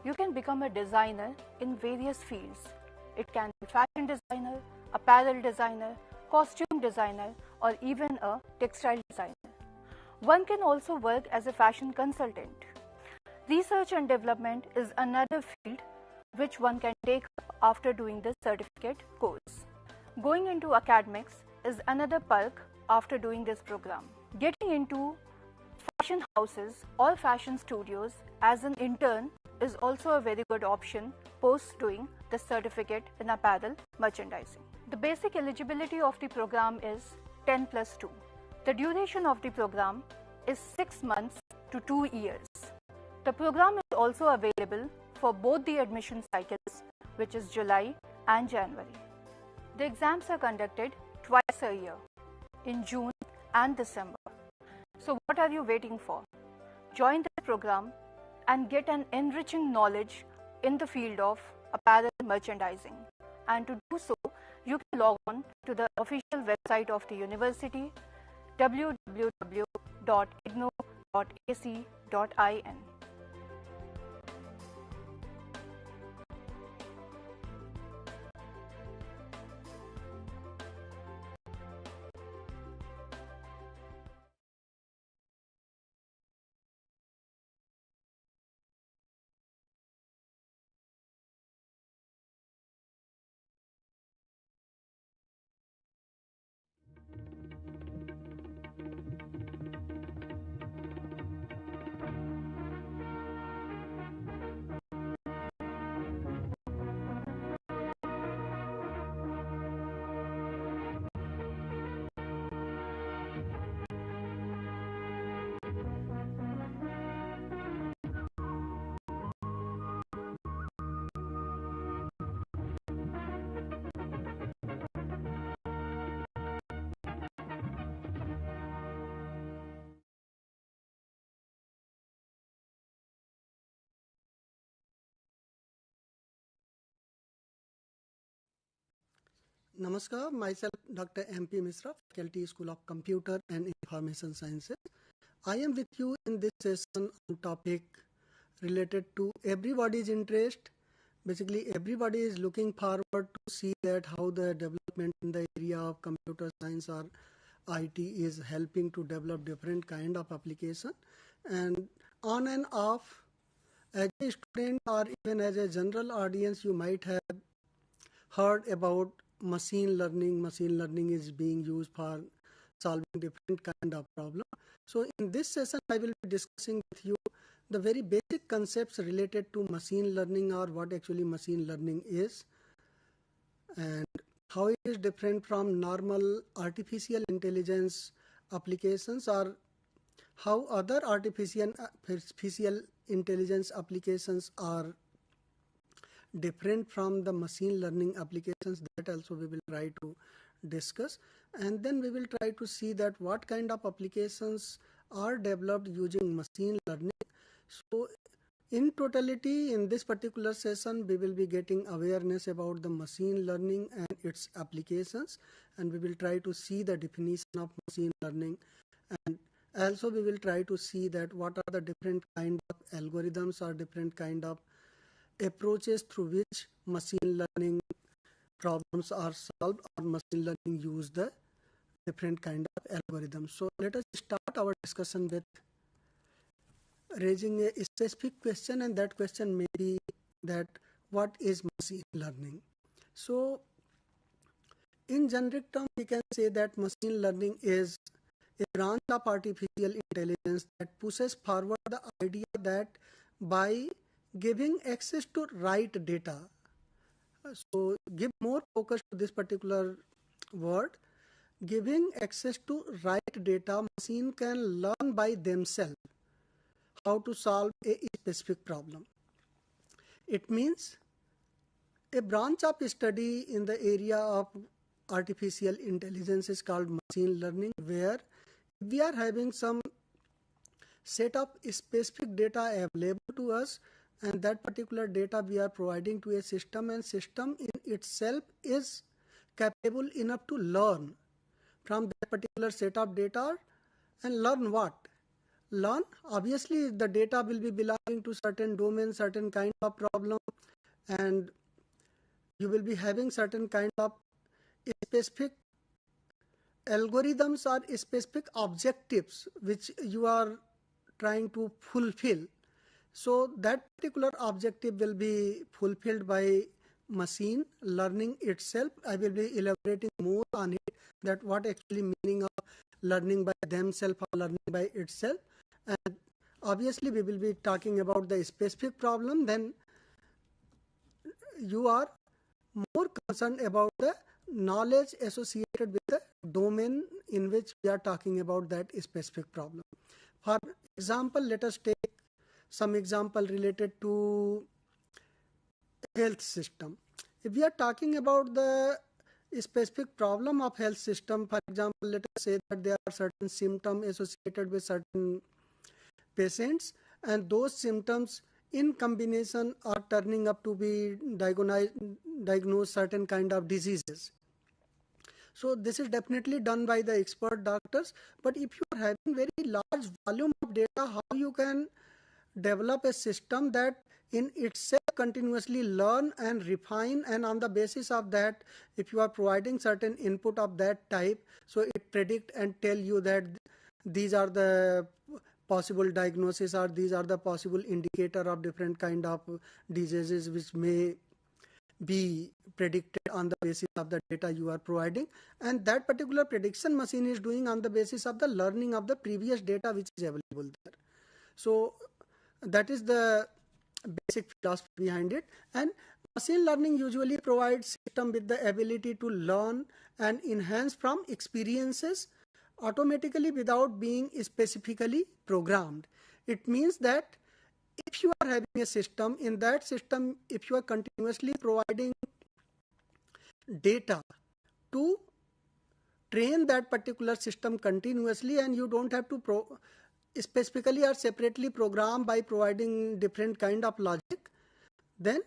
F: You can become a designer in various fields. It can be fashion designer, apparel designer, costume designer, or even a textile designer. One can also work as a fashion consultant. Research and development is another field which one can take up after doing this certificate course. Going into academics is another perk after doing this program. Getting into fashion houses or fashion studios as an intern is also a very good option post doing the certificate in apparel merchandising. The basic eligibility of the program is 10+2. The duration of the program is 6 months to 2 years. The program is also available for both the admission cycles, which is July and January. The exams are conducted twice a year, in June and December. So what are you waiting for? Join the program and get an enriching knowledge in the field of apparel merchandising. And to do so, you can log on to the official website of the university, www.ignou.ac.in.
G: Namaskar, myself Dr. MP Mishra, Faculty School of Computer and Information Sciences. I am with you in this session on topic related to everybody's interest. Basically, everybody is looking forward to see that how the development in the area of computer science or IT is helping to develop different kind of application. And on and off, as a student or even as a general audience, you might have heard about machine learning. Machine learning is being used for solving different kind of problem. So in this session, I will be discussing with you the very basic concepts related to machine learning, or what actually machine learning is, and how it is different from normal artificial intelligence applications, or how other artificial intelligence applications are different from the machine learning applications. That also we will try to discuss, and then we will try to see that what kind of applications are developed using machine learning. So in totality, in this particular session, we will be getting awareness about the machine learning and its applications, and we will try to see the definition of machine learning, and also we will try to see that what are the different kind of algorithms or different kind of approaches through which machine learning problems are solved, or machine learning use the different kind of algorithms. So let us start our discussion with raising a specific question, and that question may be that what is machine learning? So in generic term, we can say that machine learning is a branch of artificial intelligence that pushes forward the idea that by giving access to right data, so give more focus to this particular word, giving access to right data, machine can learn by themselves how to solve a specific problem. It means a branch of study in the area of artificial intelligence is called machine learning, where we are having some set of specific data available to us, and that particular data we are providing to a system, and system in itself is capable enough to learn from that particular set of data. And learn what? Learn, obviously the data will be belonging to certain domain, certain kind of problem, and you will be having certain kind of specific algorithms or specific objectives which you are trying to fulfill. So that particular objective will be fulfilled by machine learning itself. I will be elaborating more on it, that what actually meaning of learning by themselves or learning by itself. And obviously we will be talking about the specific problem, then you are more concerned about the knowledge associated with the domain in which we are talking about that specific problem. For example, let us take some example related to health system. If we are talking about the specific problem of health system, for example, let us say that there are certain symptoms associated with certain patients, and those symptoms in combination are turning up to be diagnose certain kind of diseases. So this is definitely done by the expert doctors, but if you are having very large volume of data, how you can develop a system that in itself continuously learn and refine, and on the basis of that, if you are providing certain input of that type, so it predict and tell you that these are the possible diagnosis, or these are the possible indicator of different kind of diseases which may be predicted on the basis of the data you are providing, and that particular prediction machine is doing on the basis of the learning of the previous data which is available there. So that is the basic philosophy behind it. And machine learning usually provides system with the ability to learn and enhance from experiences automatically without being specifically programmed. It means that if you are having a system, in that system, if you are continuously providing data to train that particular system continuously, and you don't have to specifically or separately program by providing different kind of logic, then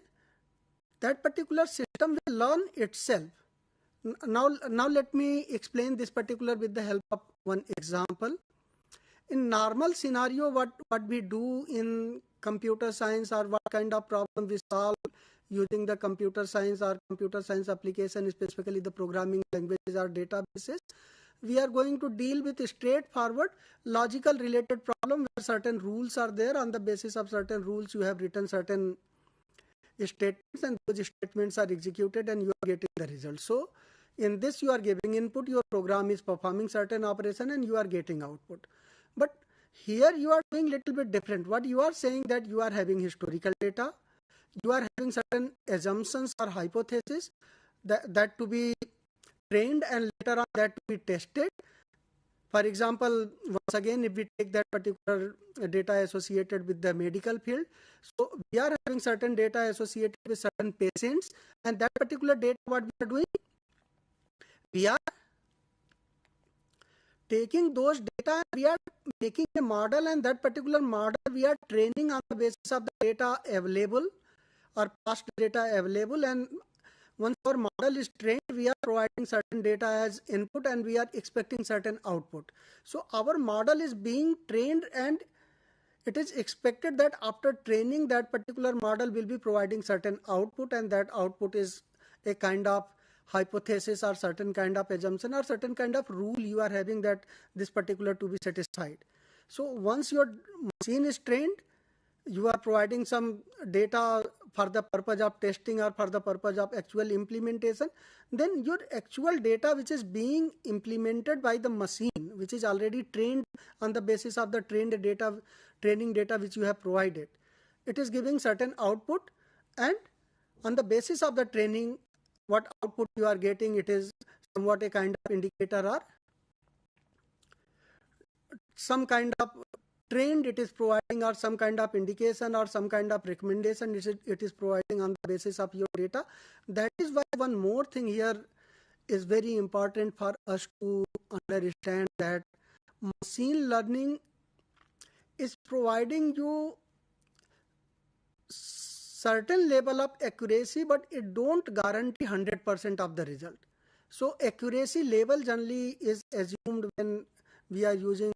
G: that particular system will learn itself. Now let me explain this particular with the help of one example. In normal scenario, what we do in computer science, or what kind of problem we solve using the computer science or computer science application, specifically the programming languages or databases, we are going to deal with a straightforward logical related problem where certain rules are there. On the basis of certain rules, you have written certain statements, and those statements are executed and you are getting the result. So In this you are giving input, your program is performing certain operation and you are getting output. But here you are doing little bit different. What you are saying that you are having historical data, you are having certain assumptions or hypotheses that to be trained and later on that to be tested. For example, once again, if we take that particular data associated with the medical field, so we are having certain data associated with certain patients, and that particular data, what we are doing, we are taking those data, we are making a model, and that particular model we are training on the basis of the data available or past data available. And once our model is trained, we are providing certain data as input and we are expecting certain output. So our model is being trained, and it is expected that after training, that particular model will be providing certain output, and that output is a kind of hypothesis or certain kind of assumption or certain kind of rule you are having that this particular to be satisfied. So once your machine is trained, you are providing some data for the purpose of testing or for the purpose of actual implementation. Then your actual data which is being implemented by the machine, which is already trained on the basis of the training data which you have provided, it is giving certain output, and on the basis of the training, what output you are getting, it is somewhat a kind of indicator or some kind of trend it is providing, or some kind of indication or some kind of recommendation it is providing on the basis of your data. That is why one more thing here is very important for us to understand, that machine learning is providing you certain level of accuracy, but it don't guarantee 100% of the result. So accuracy level generally is assumed when we are using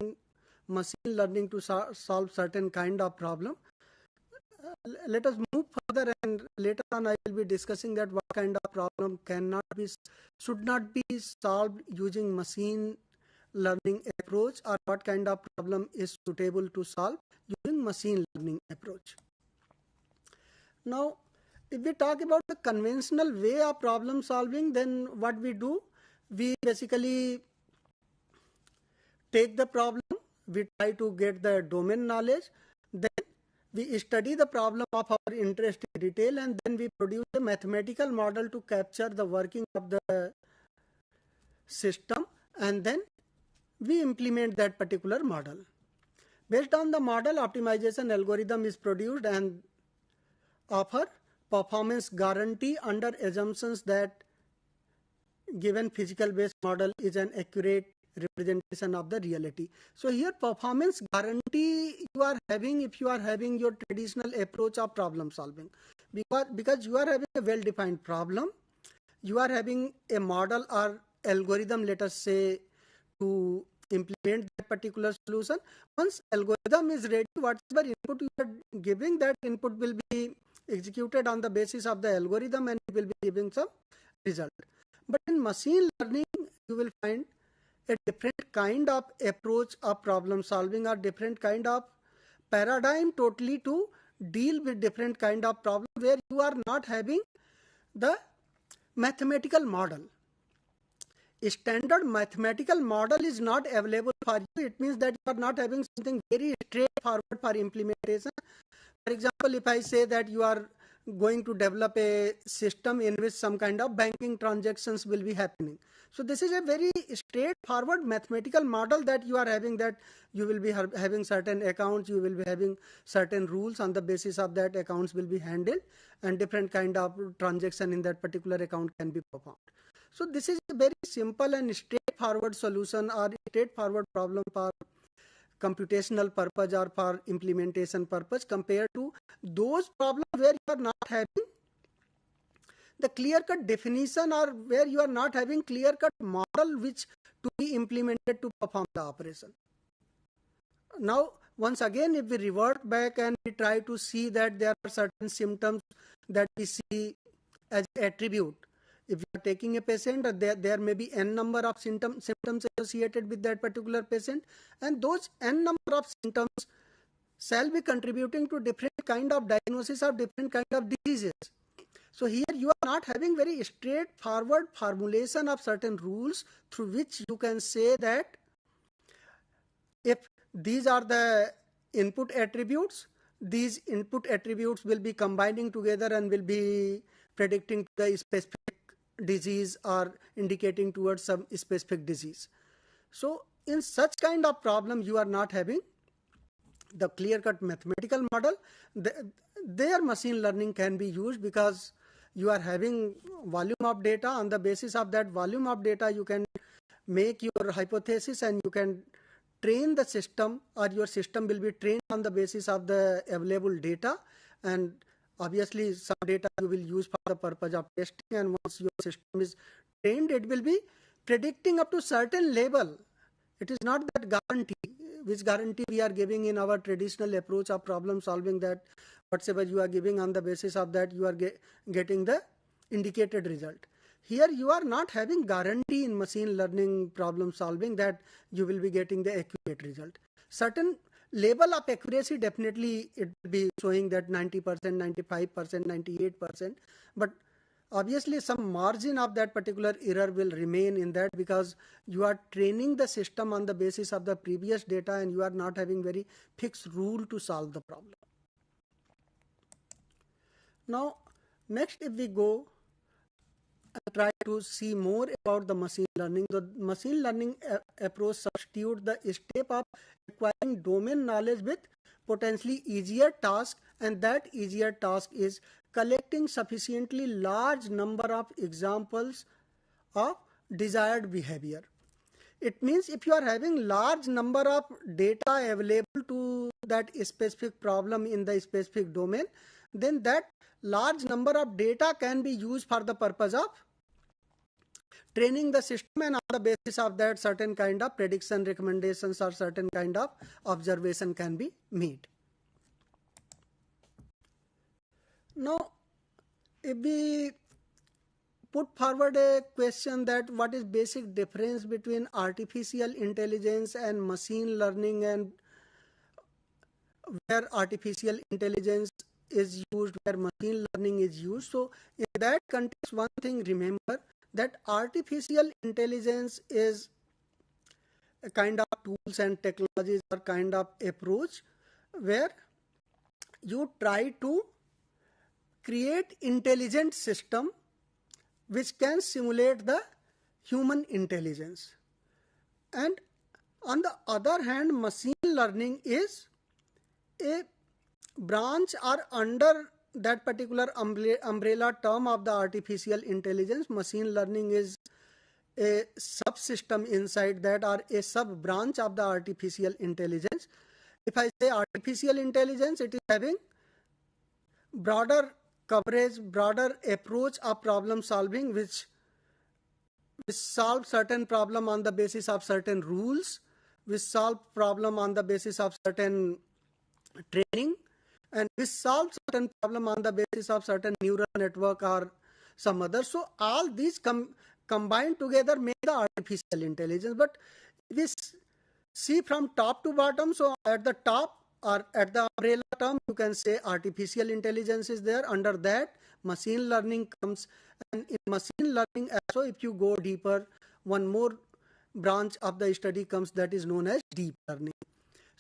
G: machine learning to solve certain kind of problem. Let us move further, and later on I will be discussing that what kind of problem should not be solved using machine learning approach, or what kind of problem is suitable to solve using machine learning approach. Now, if we talk about the conventional way of problem solving, then what we do, we basically take the problem, we try to get the domain knowledge, then we study the problem of our interest in detail, and then we produce a mathematical model to capture the working of the system, and then we implement that particular model. Based on the model, optimization algorithm is produced and offer performance guarantee under assumptions that given physical based model is an accurate representation of the reality. So here performance guarantee you are having if you are having your traditional approach of problem solving, because you are having a well defined problem, you are having a model or algorithm, let us say, to implement that particular solution. Once algorithm is ready, whatever input you are giving, that input will be executed on the basis of the algorithm and it will be giving some result. But in machine learning, you will find a different kind of approach of problem solving, or different kind of paradigm totally to deal with different kind of problem, where you are not having the mathematical model. A standard mathematical model is not available for you. It means that you are not having something very straightforward for implementation. For example, if I say that you are going to develop a system in which some kind of banking transactions will be happening. So this is a very straightforward mathematical model that you are having, that you will be having certain accounts, you will be having certain rules, on the basis of that accounts will be handled and different kind of transaction in that particular account can be performed. So this is a very simple and straightforward solution or straightforward problem for computational purpose or for implementation purpose, compared to those problems where you are not having the clear-cut definition, or where you are not having clear-cut model which to be implemented to perform the operation. Now, once again, if we revert back and we try to see that there are certain symptoms that we see as attribute. If you are taking a patient, there may be n number of symptoms associated with that particular patient, and those n number of symptoms shall be contributing to different kind of diagnosis of different kind of diseases. So here you are not having very straightforward formulation of certain rules through which you can say that if these are the input attributes, these input attributes will be combining together and will be predicting the specific disease or indicating towards some specific disease. So in such kind of problem, you are not having the clear-cut mathematical model. Their machine learning can be used because you are having volume of data. On the basis of that volume of data, you can make your hypothesis and you can train the system, or your system will be trained on the basis of the available data. And obviously some data you will use for the purpose of testing, and once your system is trained, it will be predicting up to certain level. It is not that guarantee, which guarantee we are giving in our traditional approach of problem solving, that whatever you are giving, on the basis of that you are getting the indicated result. Here you are not having guarantee in machine learning problem solving that you will be getting the accurate result. Certain level of accuracy, definitely it will be showing that 90%, 95%, 98%, but obviously some margin of that particular error will remain in that, because you are training the system on the basis of the previous data and you are not having very fixed rule to solve the problem. Now next, if we go and try to see more about the machine learning, the machine learning approach substitutes the step of acquiring domain knowledge with potentially easier task, and that easier task is collecting sufficiently large number of examples of desired behavior. It means if you are having large number of data available to that specific problem in the specific domain, then that large number of data can be used for the purpose of training the system, and on the basis of that certain kind of prediction recommendations or certain kind of observation can be made. Now if we put forward a question that what is basic difference between artificial intelligence and machine learning, and where artificial intelligence is used, where machine learning is used. So in that context, one thing remember, that artificial intelligence is a kind of tools and technologies or kind of approach where you try to create intelligent system which can simulate the human intelligence. And on the other hand, machine learning is a branch or under that particular umbrella term of the artificial intelligence. Machine learning is a subsystem inside that, or a sub branch of the artificial intelligence. If I say artificial intelligence, it is having broader coverage, broader approach of problem solving, which solve certain problem on the basis of certain rules, which solve problem on the basis of certain training, and we solve certain problem on the basis of certain neural network or some other. So all these combined together make the artificial intelligence. But we see from top to bottom, so at the top or at the umbrella term, you can say artificial intelligence is there. Under that, machine learning comes, and in machine learning also, if you go deeper, one more branch of the study comes, that is known as deep learning.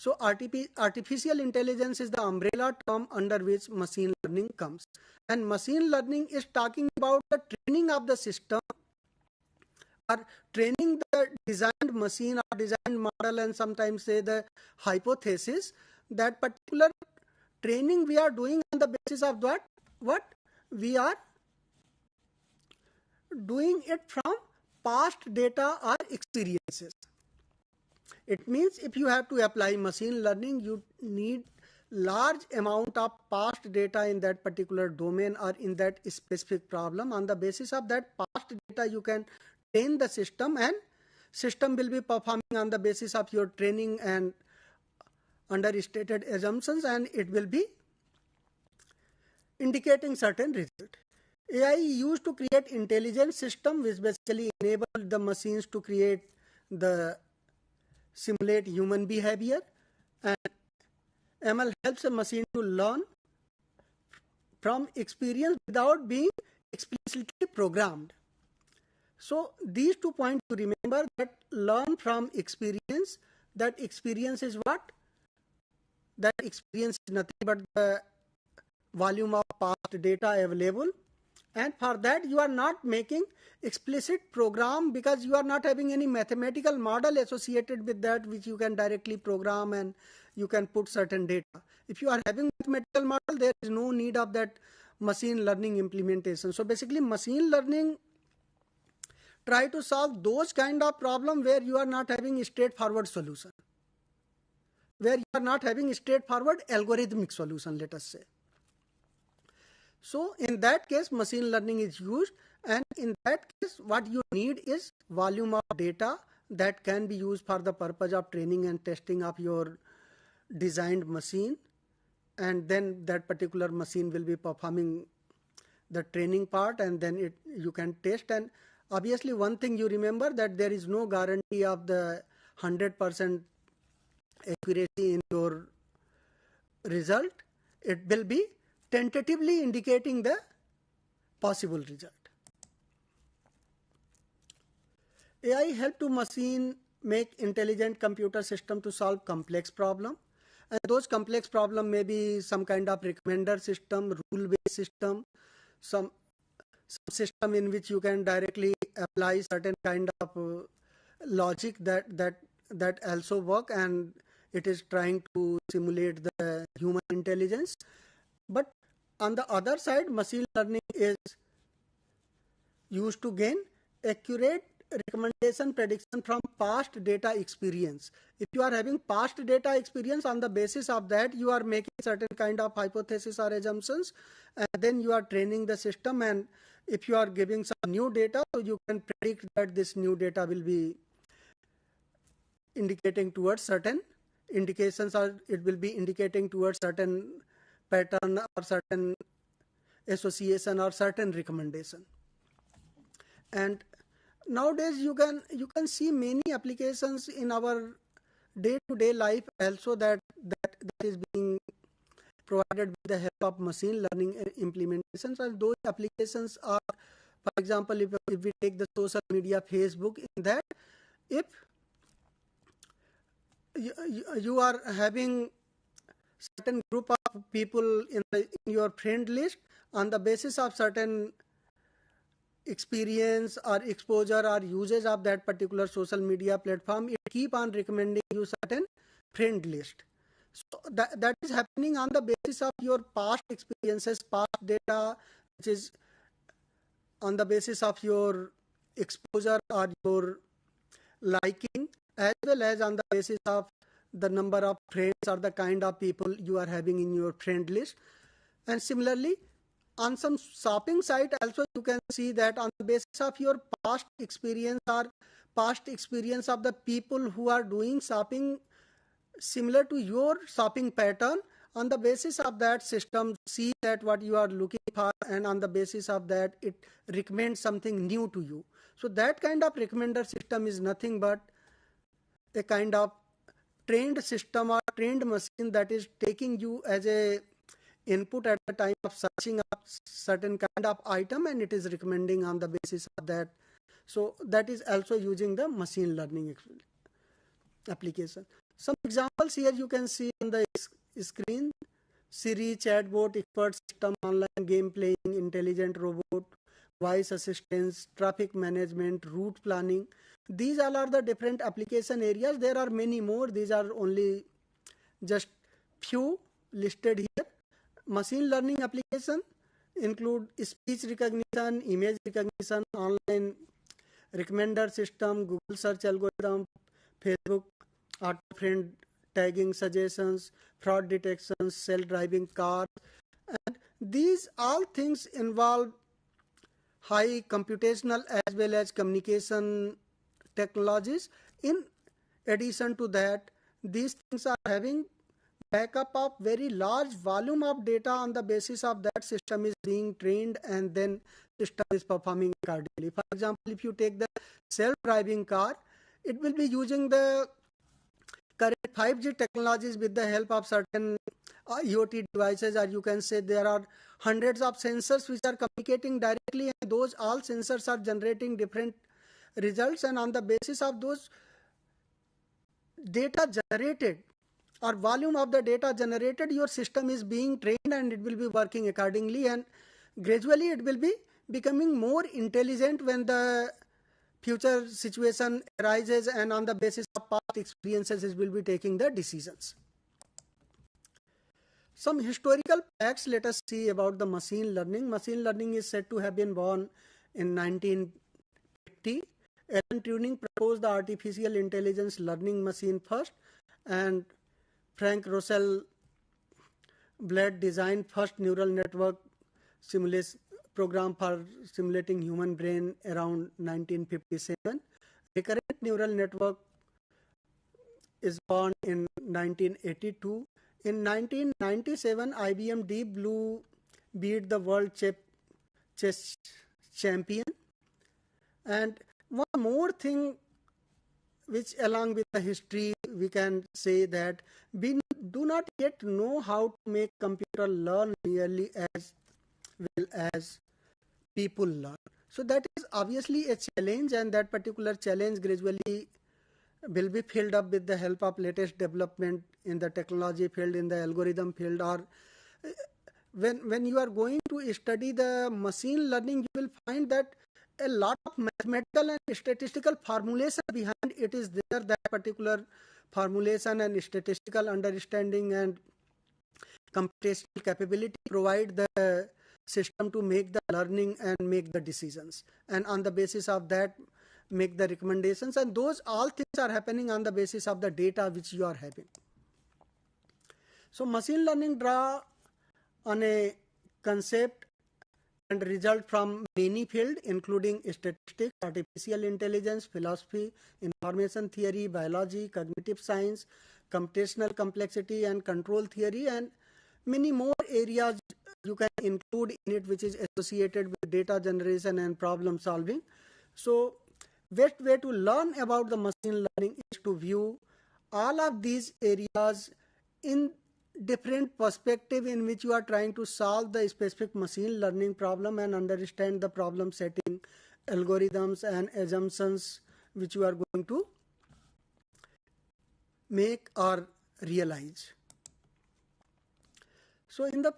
G: So artificial intelligence is the umbrella term under which machine learning comes. And machine learning is talking about the training of the system, or training the designed machine or designed model, and sometimes say the hypothesis. That particular training we are doing on the basis of what we are doing it from past data or experiences. It means if you have to apply machine learning, you need large amount of past data in that particular domain or in that specific problem. On the basis of that past data, you can train the system, and system will be performing on the basis of your training and under stated assumptions, and it will be indicating certain result. AI used to create intelligent system, which basically enable the machines to simulate human behavior, and ML helps a machine to learn from experience without being explicitly programmed. So these 2 points to remember, that learn from experience. That experience is what? That experience is nothing but the volume of past data available, and for that you are not making explicit program because you are not having any mathematical model associated with that which you can directly program and you can put certain data. If you are having mathematical model, there is no need of that machine learning implementation. So basically machine learning try to solve those kind of problem where you are not having a straightforward solution, where you are not having a straightforward algorithmic solution, let us say. So in that case machine learning is used, and in that case what you need is volume of data that can be used for the purpose of training and testing of your designed machine, and then that particular machine will be performing the training part, and then you can test. And obviously one thing you remember, that there is no guarantee of the 100% accuracy in your result. It will be tentatively indicating the possible result. AI help to machine make intelligent computer system to solve complex problem, and those complex problem may be some kind of recommender system, rule-based system, some system in which you can directly apply certain kind of logic that also work, and it is trying to simulate the human intelligence. But on the other side, machine learning is used to gain accurate recommendation prediction from past data experience. If you are having past data experience, on the basis of that you are making certain kind of hypothesis or assumptions, and then you are training the system, and if you are giving some new data, so you can predict that this new data will be indicating towards certain indications, or it will be indicating towards certain pattern or certain association or certain recommendation. And nowadays you can see many applications in our day-to-day life also that is being provided with the help of machine learning implementations. And those applications are, for example, if we take the social media Facebook, in that if you are having certain group of people in your friend list, on the basis of certain experience or exposure or usage of that particular social media platform, it keep on recommending you certain friend list. So that is happening on the basis of your past experiences, past data, which is on the basis of your exposure or your liking, as well as on the basis of the number of friends or the kind of people you are having in your friend list. And similarly, on some shopping site also you can see that on the basis of your past experience or past experience of the people who are doing shopping similar to your shopping pattern, on the basis of that system see that what you are looking for, and on the basis of that it recommends something new to you. So that kind of recommender system is nothing but a kind of trained system or trained machine that is taking you as a input at the time of searching up certain kind of item, and it is recommending on the basis of that. So that is also using the machine learning application. Some examples here you can see on the screen: Siri, chatbot, expert system, online game playing, intelligent robot, voice assistance, traffic management, route planning. These all are the different application areas. There are many more. These are only just few listed here. Machine learning application include speech recognition, image recognition, online recommender system, Google search algorithm, Facebook auto friend tagging suggestions, fraud detection, self-driving cars. And these all things involve high computational as well as communication technologies. In addition to that, these things are having backup of very large volume of data. On the basis of that, system is being trained, and then system is performing accordingly. For example, if you take the self-driving car, it will be using the current 5G technologies with the help of certain IoT devices, or you can say there are hundreds of sensors which are communicating directly, and those all sensors are generating different results, and on the basis of those data generated or volume of the data generated, your system is being trained and it will be working accordingly, and gradually it will be becoming more intelligent when the future situation arises, and on the basis of past experiences it will be taking the decisions. Some historical facts let us see about the machine learning. Machine learning is said to have been born in 1950. Alan Turing proposed the artificial intelligence learning machine first, and Frank Russell Blade designed first neural network simulation program for simulating human brain around 1957. Recurrent neural network is born in 1982. In 1997, IBM Deep Blue beat the world chess champion. And one more thing which along with the history we can say that we do not yet know how to make computer learn nearly as well as people learn. So that is obviously a challenge, and that particular challenge gradually will be filled up with the help of latest development in the technology field, in the algorithm field, or when you are going to study the machine learning, you will find that a lot of mathematical and statistical formulation behind it is there. That particular formulation and statistical understanding and computational capability provide the system to make the learning and make the decisions, and on the basis of that make the recommendations, and those all things are happening on the basis of the data which you are having. So machine learning draw on a concept and result from many fields including statistics, artificial intelligence, philosophy, information theory, biology, cognitive science, computational complexity and control theory, and many more areas you can include in it which is associated with data generation and problem solving. So best way to learn about the machine learning is to view all of these areas in different perspective in which you are trying to solve the specific machine learning problem and understand the problem setting, algorithms and assumptions which you are going to make or realize. So in the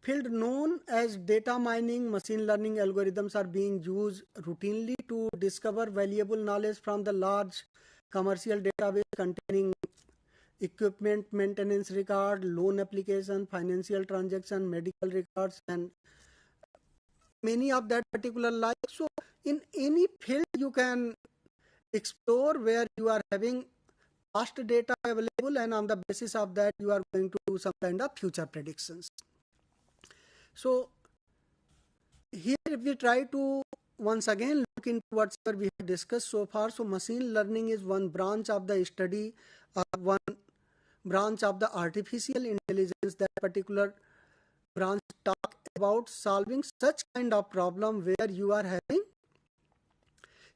G: field known as data mining, machine learning algorithms are being used routinely to discover valuable knowledge from the large commercial database containing equipment maintenance record, loan application, financial transaction, medical records, and many of that particular like. So in any field you can explore where you are having past data available, and on the basis of that you are going to do some kind of future predictions. So here if we try to once again look into whatever we have discussed so far. So machine learning is one branch of the study, one branch of the artificial intelligence. That particular branch talk about solving such kind of problem where you are having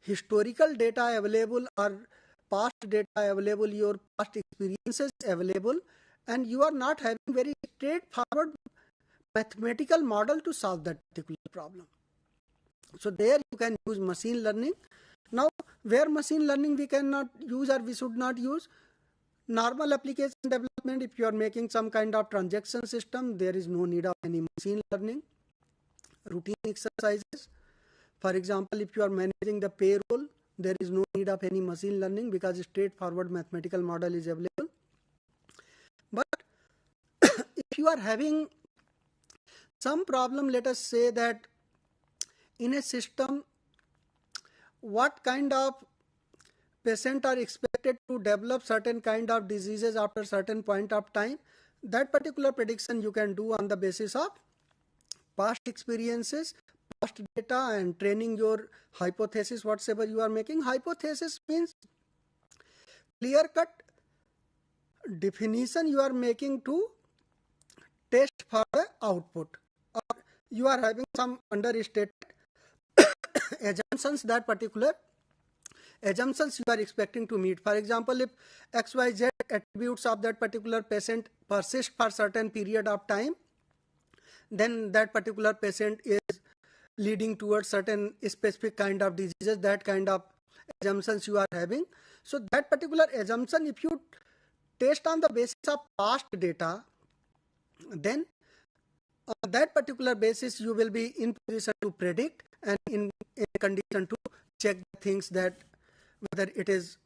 G: historical data available or past data available, your past experiences available, and you are not having very straightforward mathematical model to solve that particular problem. So there you can use machine learning. Now where machine learning we cannot use or we should not use, normal application development. If you are making some kind of transaction system, there is no need of any machine learning. Routine exercises, for example, if you are managing the payroll, there is no need of any machine learning because a straightforward mathematical model is available. But if you are having some problem, let us say that in a system, what kind of patients are expected to develop certain kind of diseases after certain point of time, that particular prediction you can do on the basis of past experiences, past data, and training your hypothesis, whatsoever you are making. Hypothesis means clear-cut definition you are making to test for the output, or you are having some understated assumptions. That particular assumptions you are expecting to meet. For example, if XYZ attributes of that particular patient persist for certain period of time, then that particular patient is leading towards certain specific kind of diseases, that kind of assumptions you are having. So that particular assumption, if you test on the basis of past data, then on that particular basis you will be in position to predict and in a condition to check things that whether it is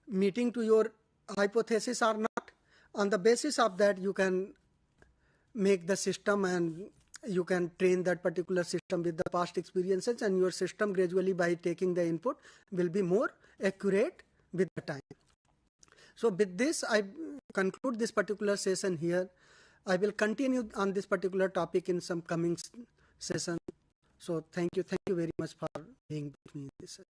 G: meeting to your hypothesis or not. On the basis of that, you can make the system and you can train that particular system with the past experiences, and your system gradually, by taking the input, will be more accurate with the time. So with this, I conclude this particular session here. I will continue on this particular topic in some coming session. So thank you very much for being with me in this session.